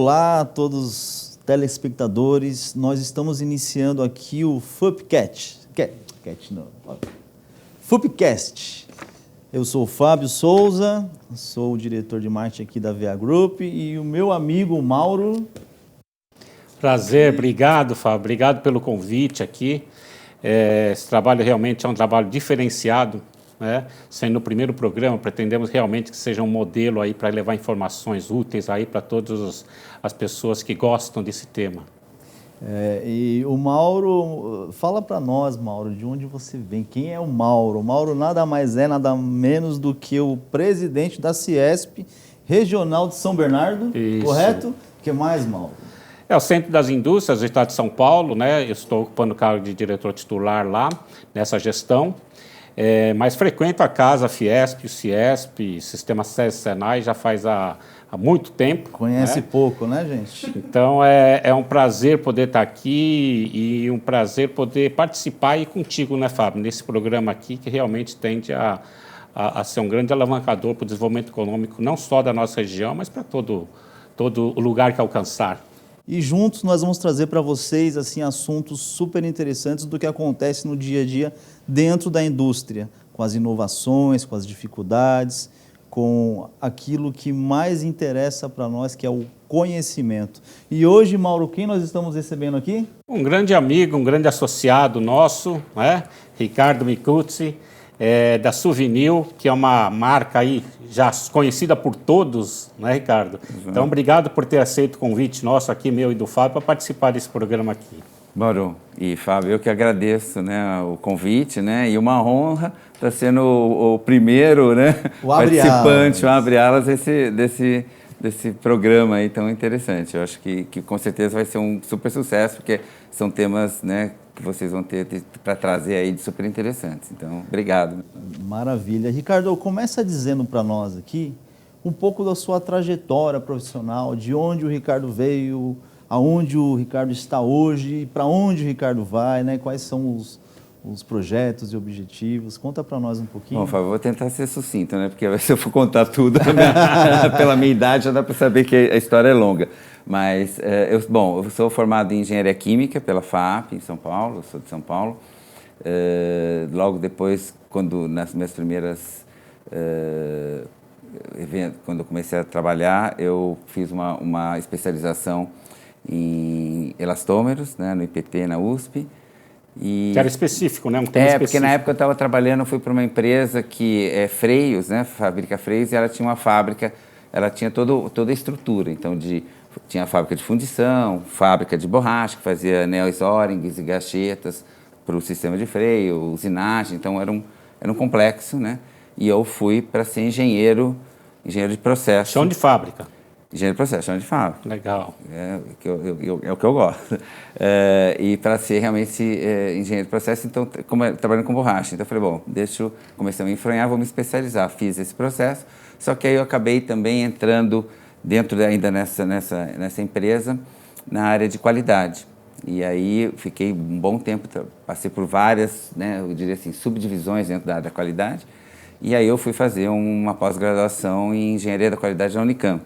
Olá a todos os telespectadores, nós estamos iniciando aqui o Fupcast. Fupcast. Eu sou o Fábio Souza, sou o diretor de marketing aqui da VA Group e o meu amigo Mauro. Prazer, obrigado, Fábio, obrigado pelo convite aqui. Esse trabalho realmente é um trabalho diferenciado, né? Sendo o primeiro programa, pretendemos realmente que seja um modelo aí para levar informações úteis aí para todas as pessoas que gostam desse tema. E o Mauro, fala para nós, Mauro, de onde você vem? Quem é o Mauro? O Mauro nada mais é, nada menos do que o presidente da Ciesp Regional de São Bernardo, Isso. Correto? O que mais, Mauro? É o Centro das Indústrias do Estado de São Paulo, né? Eu estou ocupando o cargo de diretor titular lá, nessa gestão. Mas frequento a casa, a Fiesp, o Ciesp, Sistema SESI Senai, já faz há muito tempo. Conhece né? pouco, né, gente? Então, é um prazer poder estar aqui e um prazer poder participar aí contigo, né, Fábio, nesse programa aqui, que realmente tende a ser um grande alavancador para o desenvolvimento econômico, não só da nossa região, mas para todo o lugar que alcançar. E juntos nós vamos trazer para vocês assim, assuntos super interessantes do que acontece no dia a dia dentro da indústria, com as inovações, com as dificuldades, com aquilo que mais interessa para nós, que é o conhecimento. E hoje, Mauro, quem nós estamos recebendo aqui? Um grande amigo, um grande associado nosso, né? Ricardo Micucci, da Suvinil, que é uma marca aí já conhecida por todos, né, Ricardo? Uhum. Então, obrigado por ter aceito o convite nosso aqui, meu e do Fábio, para participar desse programa aqui. Mauro e Fábio, eu que agradeço, né, o convite, né, e uma honra estar sendo o primeiro, né, participante, o abre-alas desse programa aí tão interessante. Eu acho que com certeza vai ser um super sucesso, porque são temas, né, que vocês vão ter para trazer aí de super interessantes. Então, obrigado. Maravilha. Ricardo, começa dizendo para nós aqui um pouco da sua trajetória profissional, de onde o Ricardo veio, aonde o Ricardo está hoje, para onde o Ricardo vai, né? Quais são os projetos e objetivos. Conta para nós um pouquinho. Bom, Fábio, vou tentar ser sucinto, né? Porque se eu for contar tudo, pela minha idade, já dá para saber que a história é longa. Mas, eu sou formado em Engenharia Química pela FAP, em São Paulo, eu sou de São Paulo. Logo depois, nas minhas primeiras eventos, quando eu comecei a trabalhar, eu fiz uma especialização em elastômeros, né, no IPT, na USP. Que era específico, né? Um tema específico. Porque na época eu estava trabalhando, eu fui para uma empresa que é freios, né? Fabrica freios, e ela tinha uma fábrica, ela tinha toda a estrutura. Então, tinha a fábrica de fundição, fábrica de borracha, que fazia anéis O-rings e gachetas para o sistema de freio, usinagem. Então, era um complexo, né? E eu fui para ser engenheiro de processo. Chão de fábrica. Engenheiro de processo, chão de fábrica. Legal. É o que eu gosto. E para ser realmente engenheiro de processo, então, trabalhando com borracha. Então, eu falei, comecei a me enfronhar, vou me especializar. Fiz esse processo, só que aí eu acabei também entrando dentro ainda nessa empresa, na área de qualidade. E aí, fiquei um bom tempo, passei por várias, né, eu diria assim, subdivisões dentro da área da qualidade. E aí eu fui fazer uma pós-graduação em Engenharia da Qualidade na Unicamp.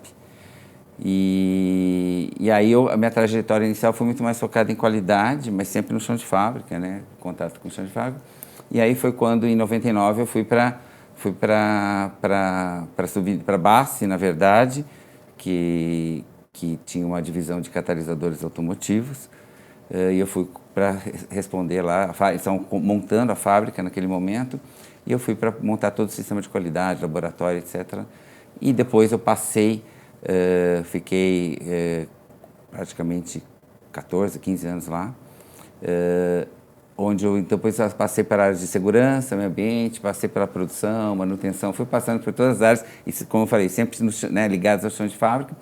E aí a minha trajetória inicial foi muito mais focada em qualidade, mas sempre no chão de fábrica, né? Contato com o chão de fábrica. E aí foi quando, em 99, eu fui para BASF, na verdade, que tinha uma divisão de catalisadores automotivos. E eu fui para responder lá, estavam montando a fábrica naquele momento, e eu fui para montar todo o sistema de qualidade, laboratório, etc. E depois eu passei... fiquei praticamente 14, 15 anos lá, onde eu depois passei para a área de segurança, meio ambiente, passei pela produção, manutenção, fui passando por todas as áreas, e como eu falei, sempre ligados ao chão de fábrica.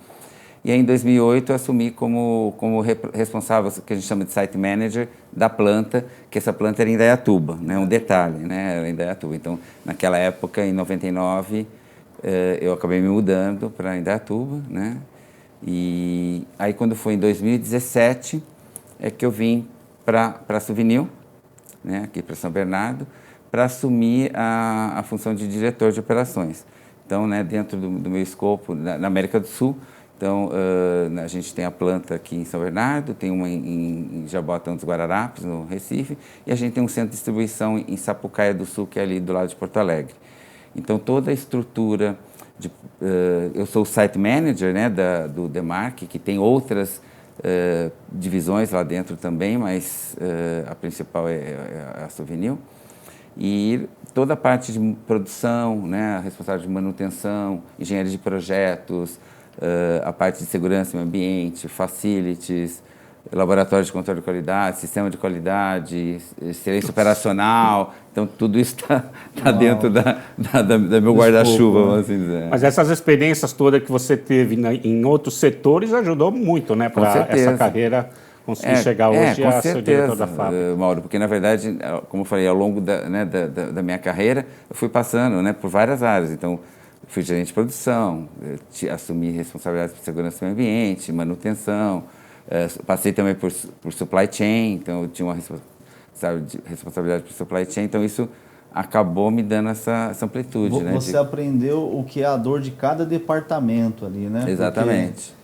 E aí em 2008 eu assumi como responsável, que a gente chama de site manager, da planta, que essa planta era em Indaiatuba, né? Um detalhe, né? Era em Indaiatuba. Então, naquela época, em 99, eu acabei me mudando para Indaiatuba, né? E aí quando foi em 2017 é que eu vim para a Suvinil, né? Aqui para São Bernardo, para assumir a função de diretor de operações. Então, né, dentro do meu escopo na América do Sul, Então, a gente tem a planta aqui em São Bernardo, tem uma em Jabotão dos Guararapes, no Recife, e a gente tem um centro de distribuição em Sapucaia do Sul, que é ali do lado de Porto Alegre. Então, toda a estrutura, eu sou o site manager, né, do Demarque, que tem outras divisões lá dentro também, mas a principal é a Souvenir. E toda a parte de produção, né, a responsável de manutenção, engenharia de projetos, a parte de segurança e meio ambiente, facilities, laboratório de controle de qualidade, sistema de qualidade, excelência operacional. Então, tudo isso está dentro da meu guarda-chuva, vamos assim dizer. Mas essas experiências todas que você teve em outros setores ajudou muito, né, para essa carreira conseguir chegar hoje a ser diretor da fábrica. Mauro, porque, na verdade, como eu falei, ao longo da minha carreira, eu fui passando, né, por várias áreas. Então, fui gerente de produção, assumi responsabilidades por segurança e meio ambiente, manutenção, passei também por supply chain, então eu tinha uma responsabilidade por supply chain, então isso acabou me dando essa amplitude. Você aprendeu o que é a dor de cada departamento ali, né? Exatamente. Porque,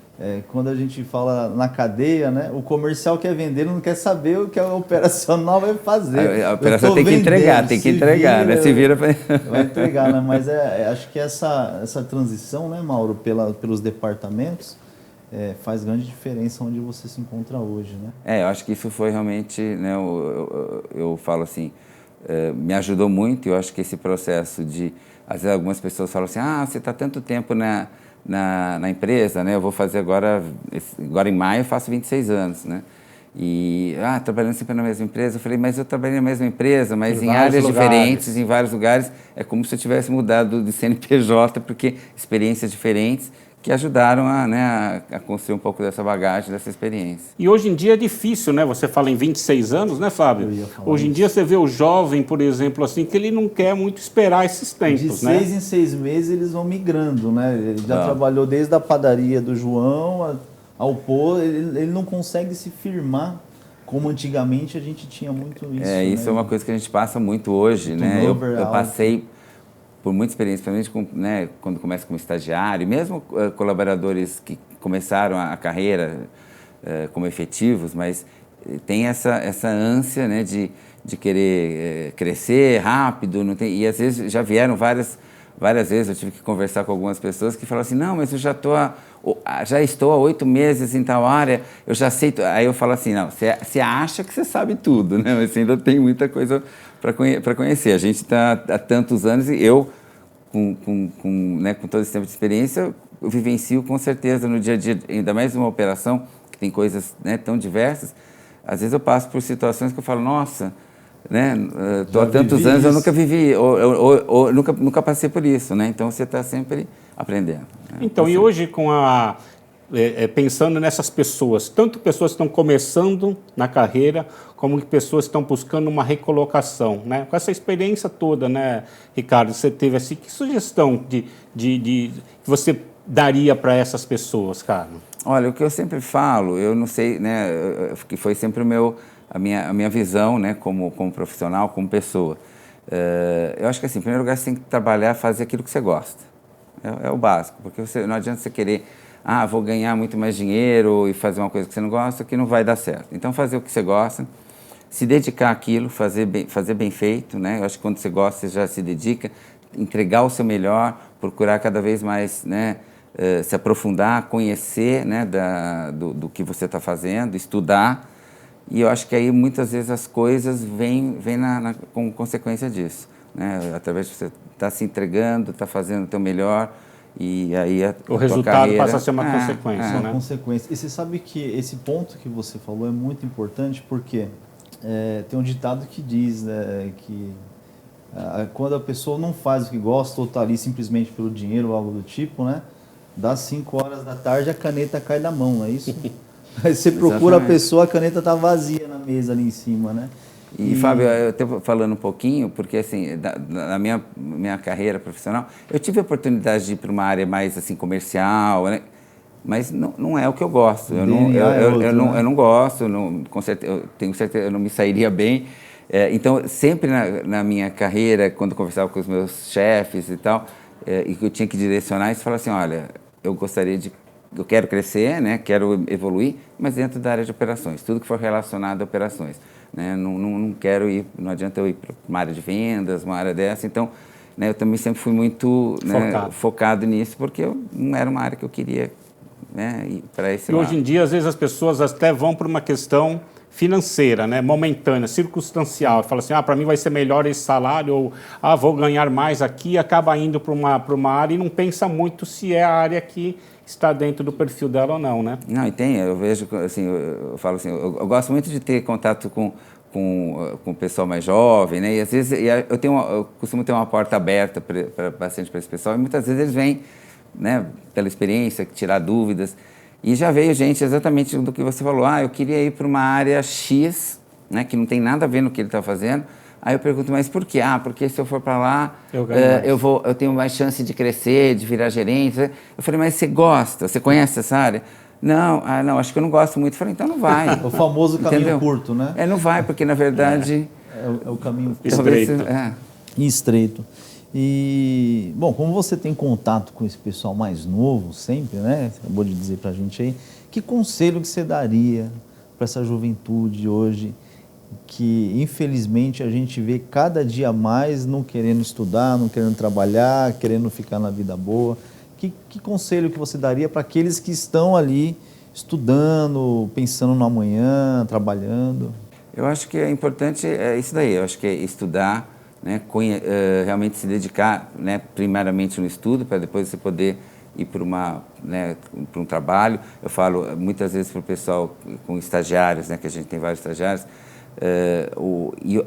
quando a gente fala na cadeia, né, o comercial quer vender, não quer saber o que a operacional vai fazer. A operação tem que entregar, né? Se vira para... Vai entregar, né? Mas acho que essa transição, né, Mauro, pelos departamentos, faz grande diferença onde você se encontra hoje, né? Eu acho que isso foi realmente, né, eu falo assim, me ajudou muito. Eu acho que esse processo de, às vezes algumas pessoas falam assim, você está tanto tempo na empresa, né? Eu vou fazer agora em maio eu faço 26 anos, né? E, trabalhando sempre na mesma empresa. Eu falei, mas eu trabalhei na mesma empresa, mas em áreas diferentes, em vários lugares. É como se eu tivesse mudado de CNPJ, porque experiências diferentes que ajudaram a construir um pouco dessa bagagem, dessa experiência. E hoje em dia é difícil, né? Você fala em 26 anos, né, Fábio? Hoje em dia você vê o jovem, por exemplo, assim, que ele não quer muito esperar esses tempos, né? De 6 em 6 meses eles vão migrando, né? Ele já trabalhou desde a padaria do João ao pô, ele não consegue se firmar como antigamente a gente tinha muito isso. Isso é uma coisa que a gente passa muito hoje, né? Eu passei por muita experiência, principalmente né, quando começa como estagiário, mesmo colaboradores que começaram a carreira como efetivos, mas tem essa ânsia, né, de querer crescer rápido, não tem, e às vezes já vieram várias vezes, eu tive que conversar com algumas pessoas que falaram assim, não, mas eu já estou há 8 meses em tal área, eu já sei, aí eu falo assim, não, você acha que você sabe tudo, né, mas você ainda tem muita coisa para conhecer. A gente está há tantos anos e eu, com todo esse tempo de experiência, eu vivencio com certeza no dia a dia, ainda mais uma operação que tem coisas, né, tão diversas. Às vezes eu passo por situações que eu falo, nossa, né, estou há tantos anos, eu nunca vivi, ou nunca passei por isso, né? Então você está sempre aprendendo. Né? Então, e hoje pensando nessas pessoas, tanto pessoas que estão começando na carreira, como pessoas que estão buscando uma recolocação, né? Com essa experiência toda, né, Ricardo, você teve assim, que sugestão que você daria para essas pessoas, cara? Olha, o que eu sempre falo, eu não sei, né, que foi sempre a minha visão, né, como profissional, como pessoa. Eu acho que assim, em primeiro lugar, você tem que trabalhar, fazer aquilo que você gosta. É o básico, porque não adianta você querer, vou ganhar muito mais dinheiro e fazer uma coisa que você não gosta, que não vai dar certo. Então, fazer o que você gosta, se dedicar àquilo, fazer bem feito, né? Eu acho que quando você gosta, você já se dedica, entregar o seu melhor, procurar cada vez mais, né, se aprofundar, conhecer, né, do que você está fazendo, estudar. E eu acho que aí muitas vezes as coisas vêm como consequência disso, né? Através de você estar se entregando, estar fazendo o teu melhor, e aí o resultado passa a ser uma consequência, né? Uma consequência. E você sabe que esse ponto que você falou é muito importante, porque tem um ditado que diz, né, que quando a pessoa não faz o que gosta ou está ali simplesmente pelo dinheiro ou algo do tipo, né, das 5 horas da tarde a caneta cai da mão, não é isso? Aí você procura a pessoa, a caneta está vazia na mesa ali em cima, né? E Fábio, eu estou falando um pouquinho, porque assim, na minha carreira profissional, eu tive a oportunidade de ir para uma área mais assim, comercial, né? Mas não é o que eu gosto. Eu não gosto, com certeza, eu tenho certeza eu não me sairia bem. Então, sempre na minha carreira, quando eu conversava com os meus chefes e tal, e que eu tinha que direcionar, eles falavam assim, olha, eu gostaria de eu quero crescer, né? Quero evoluir, mas dentro da área de operações, tudo que for relacionado a operações. Né? Não quero ir, não adianta eu ir para uma área de vendas, uma área dessa, então, né, eu também sempre fui muito, né, focado nisso, porque não era uma área que eu queria, né, ir para esse lado. E hoje em dia, às vezes, as pessoas até vão para uma questão financeira, né, momentânea, circunstancial. Fala assim, para mim vai ser melhor esse salário, ou vou ganhar mais aqui, acaba indo para uma área e não pensa muito se é a área que está dentro do perfil dela ou não, né? Não, e tem, eu vejo, assim, eu falo assim, eu gosto muito de ter contato com o pessoal mais jovem, né? E às vezes eu costumo ter uma porta aberta bastante para esse pessoal, e muitas vezes eles vêm, né, pela experiência, tirar dúvidas. E já veio gente exatamente do que você falou, eu queria ir para uma área X, né, que não tem nada a ver no que ele está fazendo. Aí eu pergunto, mas por quê? Porque se eu for para lá, eu tenho mais chance de crescer, de virar gerente. Eu falei, mas você gosta? Você conhece essa área? Não, acho que eu não gosto muito. Eu falei, então não vai. O famoso caminho Entendeu? curto, né? Não vai, porque na verdade... É o caminho estreito. Estreito. E, bom, como você tem contato com esse pessoal mais novo sempre, né? Você acabou de dizer pra gente aí, que conselho que você daria para essa juventude hoje, que infelizmente a gente vê cada dia mais não querendo estudar, não querendo trabalhar, querendo ficar na vida boa? Que conselho que você daria para aqueles que estão ali estudando, pensando no amanhã, trabalhando? Eu acho que é importante isso daí, eu acho que é estudar, né, realmente se dedicar, né, primeiramente no estudo, para depois você poder ir para um trabalho. Eu falo muitas vezes para o pessoal com estagiários, né, que a gente tem vários estagiários,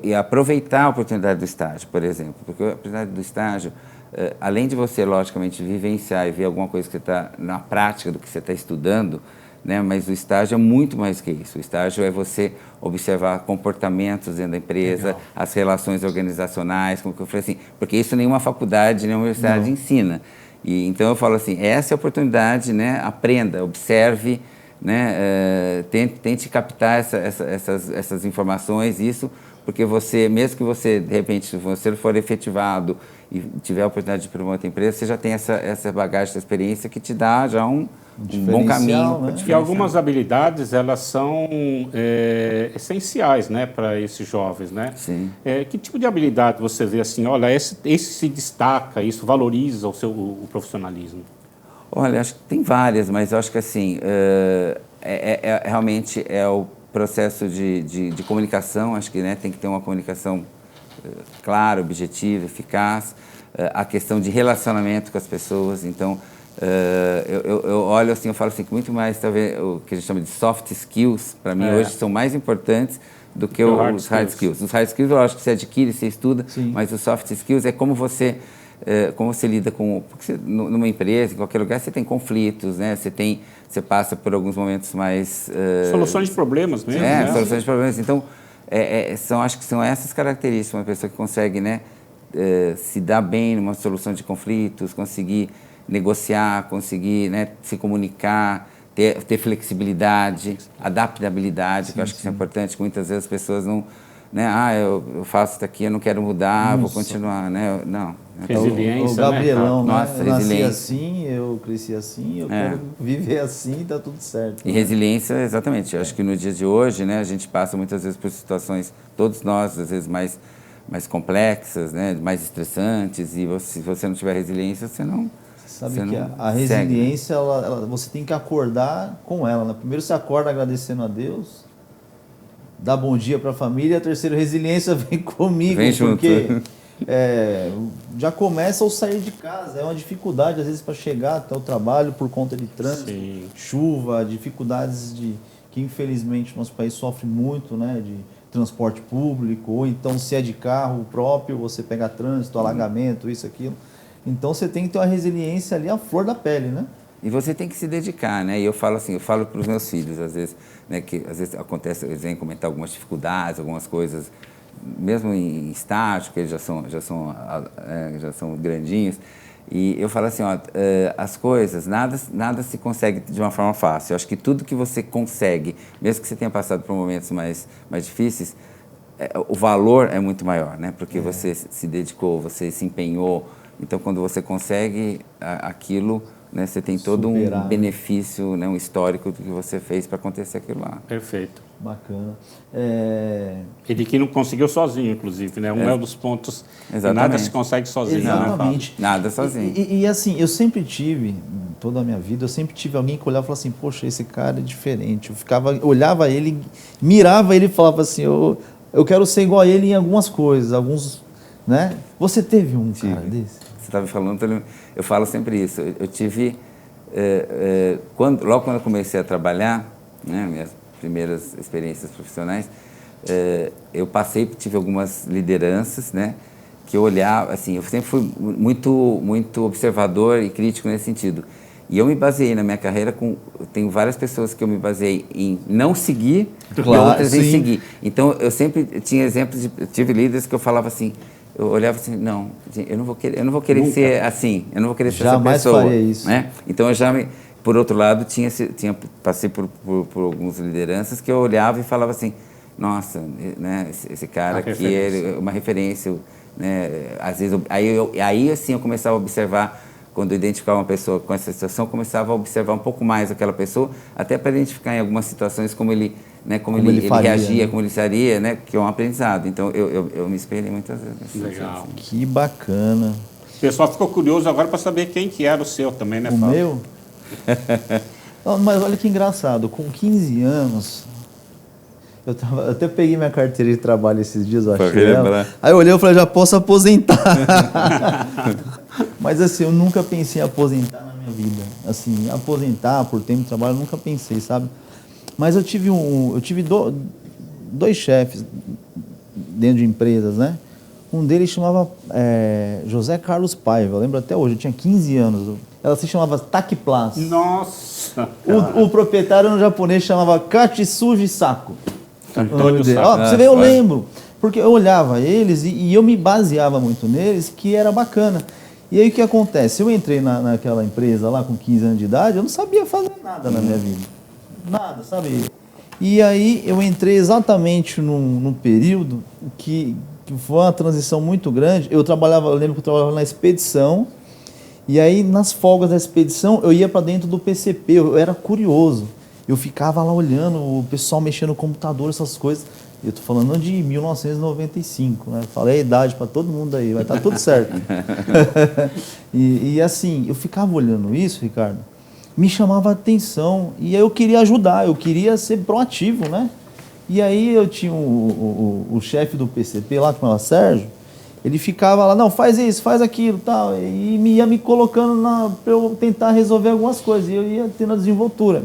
e aproveitar a oportunidade do estágio, por exemplo, porque a oportunidade do estágio, além de você, logicamente, vivenciar e ver alguma coisa que você está na prática do que você está estudando, né, mas o estágio é muito mais que isso. O estágio é você observar comportamentos dentro da empresa, legal, as relações organizacionais, como que eu falei assim, porque isso nenhuma faculdade, nenhuma universidade ensina. E, então eu falo assim, essa é a oportunidade, né, aprenda, observe, né, tente captar essas informações, isso, porque você, mesmo que você, de repente, se você for efetivado e tiver a oportunidade de ir para uma outra empresa, você já tem essa bagagem, essa experiência que te dá já um bom caminho. Né? E algumas habilidades, elas são essenciais, né, para esses jovens, né? Sim. Que tipo de habilidade você vê assim, olha, esse se destaca, isso valoriza o profissionalismo? Olha, acho que tem várias, mas eu acho que assim, realmente é o processo de comunicação, acho que, né, tem que ter uma comunicação clara, objetiva, eficaz, a questão de relacionamento com as pessoas, então eu olho assim, eu falo assim, que muito mais, talvez, o que a gente chama de soft skills, para mim hoje são mais importantes do que os hard skills. Os hard skills eu acho que você adquire, você estuda, sim, mas os soft skills é como você lida com... Porque numa empresa, em qualquer lugar, você tem conflitos, né? Você passa por alguns momentos mais... soluções de problemas mesmo, né? Soluções de problemas. Então, acho que são essas características, uma pessoa que consegue, né, se dar bem numa solução de conflitos, conseguir negociar, conseguir, né, se comunicar, ter flexibilidade, adaptabilidade, sim, que eu acho que isso é importante, que muitas vezes as pessoas não... Né, eu faço isso aqui, eu não quero mudar, vou continuar, né? Não. Resiliência, o Gabrielão, né? Nossa, eu nasci assim, eu cresci assim, eu quero viver assim, tá tudo certo. E resiliência, exatamente. Eu acho que no dia de hoje, né, a gente passa muitas vezes por situações, todos nós, às vezes mais complexas, né, mais estressantes, e se você não tiver resiliência, você não... Sabe que a resiliência, você tem que acordar com ela, né? Primeiro você acorda agradecendo a Deus, dá bom dia para a família, a terceira, resiliência vem comigo, vem porque já começa ao sair de casa, é uma dificuldade às vezes para chegar até o trabalho por conta de trânsito, sim, chuva, dificuldades que infelizmente nosso país sofre muito, né, de transporte público, ou então se é de carro próprio, você pega trânsito, alagamento, isso, aquilo. Então você tem que ter uma resiliência ali à flor da pele, né? E você tem que se dedicar, né? E eu falo assim, eu falo para os meus filhos, às vezes, né, que às vezes acontece, eles vêm comentar algumas dificuldades, algumas coisas, mesmo em estágio, que eles já são grandinhos, e eu falo assim, as coisas, nada se consegue de uma forma fácil. Eu acho que tudo que você consegue, mesmo que você tenha passado por momentos mais difíceis, o valor é muito maior, né? Porque você se dedicou, você se empenhou. Então, quando você consegue aquilo, né, você tem todo Superar, um benefício, né, um histórico do que você fez para acontecer aquilo lá. Perfeito. Bacana. Ele que não conseguiu sozinho, inclusive, né? Um dos pontos que nada Exatamente. se consegue sozinho, Exatamente. né, Nada sozinho. E assim, eu sempre tive, toda a minha vida, eu sempre tive alguém que olhava e falava assim, poxa, esse cara é diferente. Olhava ele, mirava ele e falava assim, eu quero ser igual a ele em algumas coisas, né? Você teve um cara desse? Você estava falando, eu falo sempre isso. Eu tive, logo quando eu comecei a trabalhar, né, minhas primeiras experiências profissionais, eu tive algumas lideranças, né, que eu olhava, assim, eu sempre fui muito observador e crítico nesse sentido. E eu me baseei na minha carreira tenho várias pessoas que eu me baseei em não seguir e outras em seguir. Então, eu sempre tinha exemplos tive líderes que eu falava assim, eu olhava assim, não, eu não vou querer Nunca. ser assim, eu não vou querer ser Jamais essa pessoa. faria isso. Né? Então, por outro lado, passei por algumas lideranças que eu olhava e falava assim, nossa, né, esse cara aqui é uma referência, né? Às vezes, aí assim eu começava a observar, quando eu identificava uma pessoa com essa situação, eu começava a observar um pouco mais aquela pessoa, até para identificar em algumas situações como ele, né, como ele faria, reagia, né? como ele faria, né, que é um aprendizado. Então eu me espelhei muitas vezes. Legal. Que bacana. O pessoal ficou curioso agora para saber quem que era o seu também, né, O Fábio? meu? Não, mas olha que engraçado, com 15 anos, eu até peguei minha carteira de trabalho esses dias, eu achei ela. Aí eu olhei e falei, já posso aposentar. Mas assim, eu nunca pensei em aposentar na minha vida. Assim, aposentar por tempo de trabalho, eu nunca pensei, sabe? Mas eu tive dois chefes dentro de empresas, né? Um deles chamava José Carlos Paiva, eu lembro até hoje, eu tinha 15 anos. Ela se chamava Takiplas. Nossa! O proprietário no japonês chamava Katsuji Sako. Antônio Sako. Ó, você vê, eu lembro. Porque eu olhava eles e eu me baseava muito neles, que era bacana. E aí o que acontece? Eu entrei naquela empresa lá com 15 anos de idade, eu não sabia fazer nada na minha vida. Nada, sabe? E aí eu entrei exatamente num período que foi uma transição muito grande. Eu lembro que eu trabalhava na expedição, e aí nas folgas da expedição eu ia para dentro do PCP, eu era curioso. Eu ficava lá olhando o pessoal mexendo no computador, essas coisas. Eu tô falando de 1995, né? Falei a idade para todo mundo aí, vai estar tudo certo. e assim, eu ficava olhando isso, Ricardo, me chamava a atenção, e aí eu queria ajudar, eu queria ser proativo, né? E aí eu tinha o chefe do PCP lá, com o Sérgio, ele ficava lá, não, faz isso, faz aquilo, tal, e ia me colocando para eu tentar resolver algumas coisas, e eu ia tendo a desenvoltura.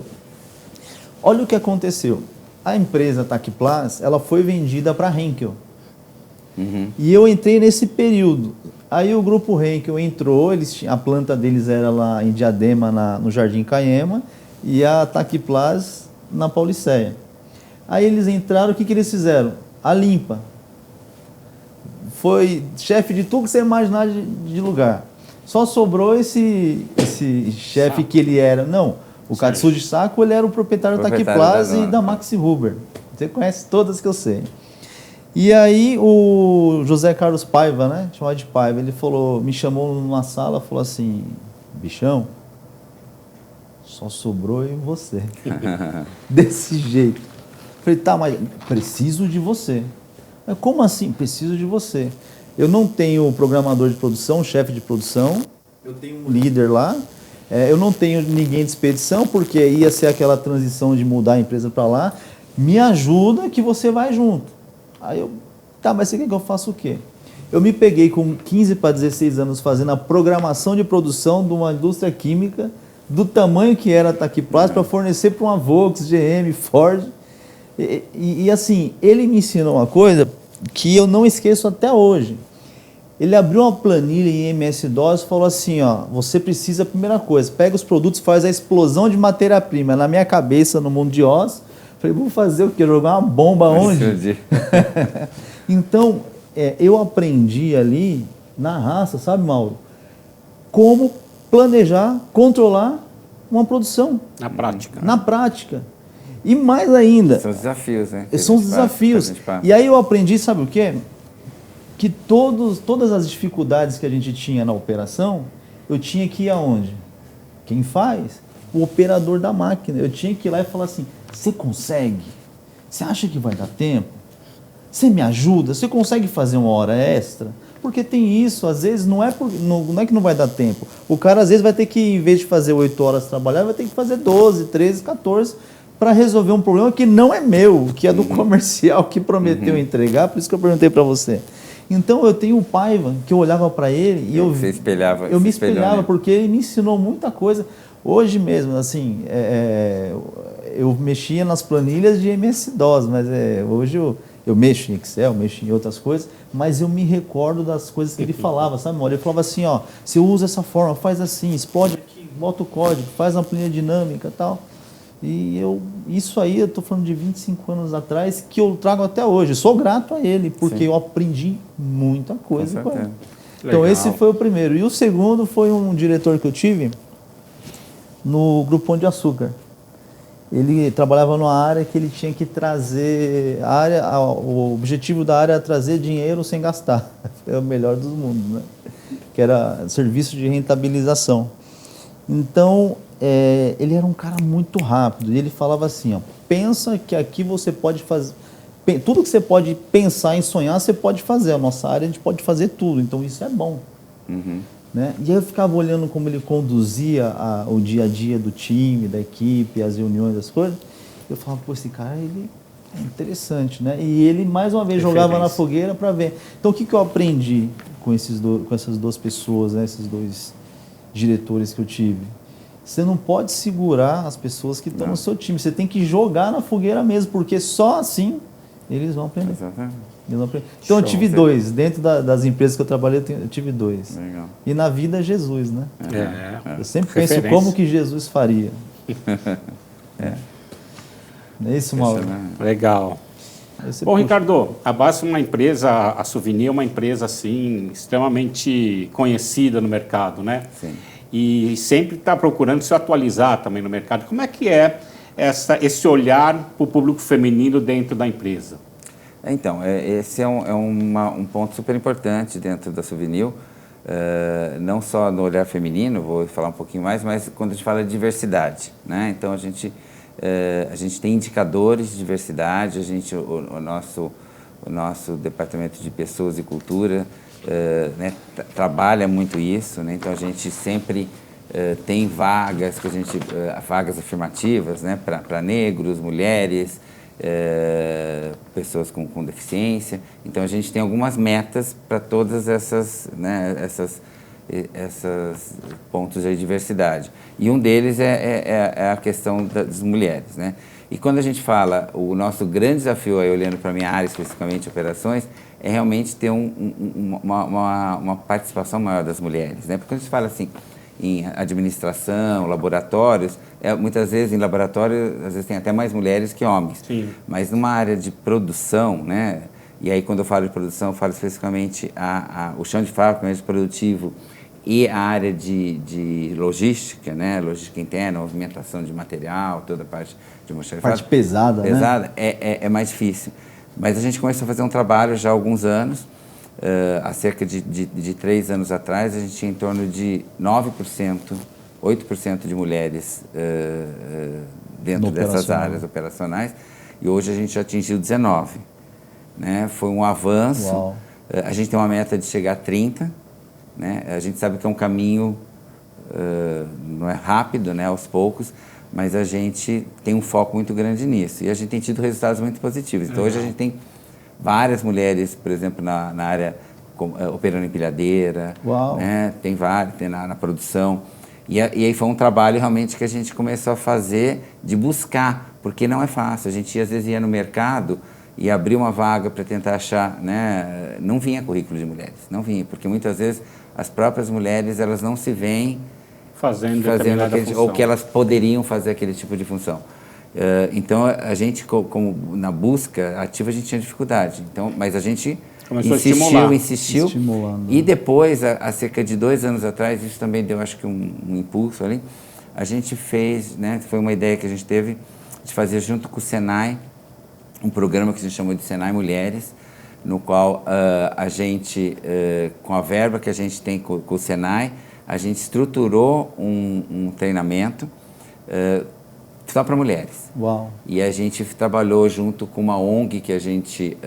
Olha o que aconteceu. A empresa Takiplas, ela foi vendida para a Henkel. Uhum. E eu entrei nesse período. Aí o grupo Henkel entrou, a planta deles era lá em Diadema, no Jardim Caema, e a Takiplas na Pauliceia. Aí eles entraram, o que eles fizeram? A limpa. Foi chefe de tudo que você imaginar de lugar. Só sobrou esse chefe que ele era. Não, o Katsuji Sako, ele era o proprietário da Takiplas e da Maxi Huber. Você conhece todas que eu sei. E aí o José Carlos Paiva, né? Chamado de Paiva, ele me chamou numa sala, falou assim, bichão, só sobrou eu e você. Desse jeito. Falei, tá, mas preciso de você. Mas como assim? Preciso de você. Eu não tenho programador de produção, chefe de produção, eu tenho um líder lá, eu não tenho ninguém de expedição, porque ia ser aquela transição de mudar a empresa para lá. Me ajuda que você vai junto. Aí eu, tá, mas você quer que eu faça o quê? Eu me peguei com 15 para 16 anos fazendo a programação de produção de uma indústria química do tamanho que era a Takiplas para fornecer para uma Volks, GM, Ford. E assim, ele me ensinou uma coisa que eu não esqueço até hoje. Ele abriu uma planilha em MS-DOS e falou assim, ó, você precisa, primeira coisa, pega os produtos, faz a explosão de matéria-prima. Na minha cabeça, no mundo de Oz, falei, vou fazer o quê? Jogar uma bomba onde? Então, eu aprendi ali, na raça, sabe, Mauro? Como planejar, controlar uma produção. Na prática. Na prática. E mais ainda... São os desafios, né? São os desafios. E aí eu aprendi, sabe o quê? Que todas as dificuldades que a gente tinha na operação, eu tinha que ir aonde? Quem faz? O operador da máquina. Eu tinha que ir lá e falar assim, você consegue? Você acha que vai dar tempo? Você me ajuda? Você consegue fazer uma hora extra? Porque tem isso, às vezes não é que não vai dar tempo. O cara às vezes vai ter que, em vez de fazer 8 horas trabalhar, vai ter que fazer 12, 13, 14 para resolver um problema que não é meu, que é do comercial que prometeu entregar, por isso que eu perguntei para você. Então eu tenho o Paiva, que eu olhava para ele e Você espelhava, eu me espelhou, espelhava, né? porque ele me ensinou muita coisa. Hoje mesmo, assim, eu mexia nas planilhas de MS-DOS, mas hoje eu mexo em Excel, mexo em outras coisas, mas eu me recordo das coisas que ele falava, sabe, Mauro? Ele falava assim, ó, você usa essa forma, faz assim, explode aqui, bota o código, faz uma planilha dinâmica e tal. E isso aí, eu estou falando de 25 anos atrás, que eu trago até hoje. Sou grato a ele, porque eu aprendi muita coisa com ele. Então, Legal. esse foi o primeiro. E o segundo foi um diretor que eu tive no Grupo Pão de Açúcar. Ele trabalhava numa área que ele tinha que trazer... o objetivo da área era trazer dinheiro sem gastar. É o melhor dos mundos, né? Que era serviço de rentabilização. Então, ele era um cara muito rápido. E ele falava assim, ó, pensa que aqui você pode fazer... Tudo que você pode pensar em sonhar, você pode fazer. A nossa área, a gente pode fazer tudo. Então, isso é bom. Né? E aí eu ficava olhando como ele conduzia o dia a dia do time, da equipe, as reuniões, as coisas. Eu falava, pô, esse cara, ele é interessante, né? E ele, mais uma vez, jogava na fogueira para ver. Então, o que eu aprendi com essas duas pessoas, né? Esses dois diretores que eu tive? Você não pode segurar as pessoas que estão no seu time. Você tem que jogar na fogueira mesmo, porque só assim eles vão aprender. Exatamente. Então eu tive dois. Dentro das empresas que eu trabalhei, eu tive dois. Legal. E na vida, Jesus, né? Eu sempre penso Referência. como que Jesus faria. Não é isso, Mauro? Legal. Aí você Bom, puxa. Ricardo, a Basf é uma empresa, a Souvenir é uma empresa assim extremamente conhecida no mercado, né? Sim. E sempre está procurando se atualizar também no mercado. Como é que é esse olhar para o público feminino dentro da empresa? Então, esse é um ponto super importante dentro da Souvenir, não só no olhar feminino, vou falar um pouquinho mais, mas quando a gente fala de diversidade, né? Então, a gente tem indicadores de diversidade, o nosso departamento de pessoas e cultura né, trabalha muito isso, né? Então, a gente sempre tem vagas, vagas afirmativas, né, para negros, mulheres, pessoas com deficiência. Então a gente tem algumas metas para todas essas pontos de diversidade. E um deles é a questão das mulheres, né? E quando a gente fala, o nosso grande desafio, aí, olhando para a minha área, especificamente operações, é realmente ter uma participação maior das mulheres, né? Porque quando a gente fala assim, em administração, laboratórios, muitas vezes em laboratório, às vezes tem até mais mulheres que homens. Sim. Mas numa área de produção, né? E aí quando eu falo de produção, eu falo especificamente o chão de fábrica, mesmo produtivo, e a área de logística, né? Logística interna, movimentação de material, toda a parte de Parte pesada, né? É mais difícil. Mas a gente começou a fazer um trabalho já há alguns anos. Há cerca de 3 anos atrás, a gente tinha em torno de 9%, 8% de mulheres dentro dessas áreas operacionais, e hoje a gente já atingiu 19%. Né? Foi um avanço. Uau. A gente tem uma meta de chegar a 30%. Né? A gente sabe que é um caminho, não é rápido, né, aos poucos, mas a gente tem um foco muito grande nisso. E a gente tem tido resultados muito positivos. Então, hoje a gente tem várias mulheres, por exemplo, na área operando empilhadeira, né? Tem várias, tem na produção. E aí foi um trabalho realmente que a gente começou a fazer de buscar, porque não é fácil. A gente às vezes ia no mercado e abria uma vaga para tentar achar, né? Não vinha currículo de mulheres, não vinha, porque muitas vezes as próprias mulheres elas não se veem fazendo ou que elas poderiam fazer aquele tipo de função. Então, a gente, como na busca ativa, a gente tinha dificuldade. Então, mas a gente insistiu. Estimulando. E depois, há cerca de 2 anos atrás, isso também deu, acho que um impulso ali, a gente fez, né, foi uma ideia que a gente teve de fazer junto com o Senai, um programa que a gente chamou de Senai Mulheres, no qual a gente, com a verba que a gente tem com o Senai, a gente estruturou um treinamento só para mulheres. Uau. E a gente trabalhou junto com uma ONG que a gente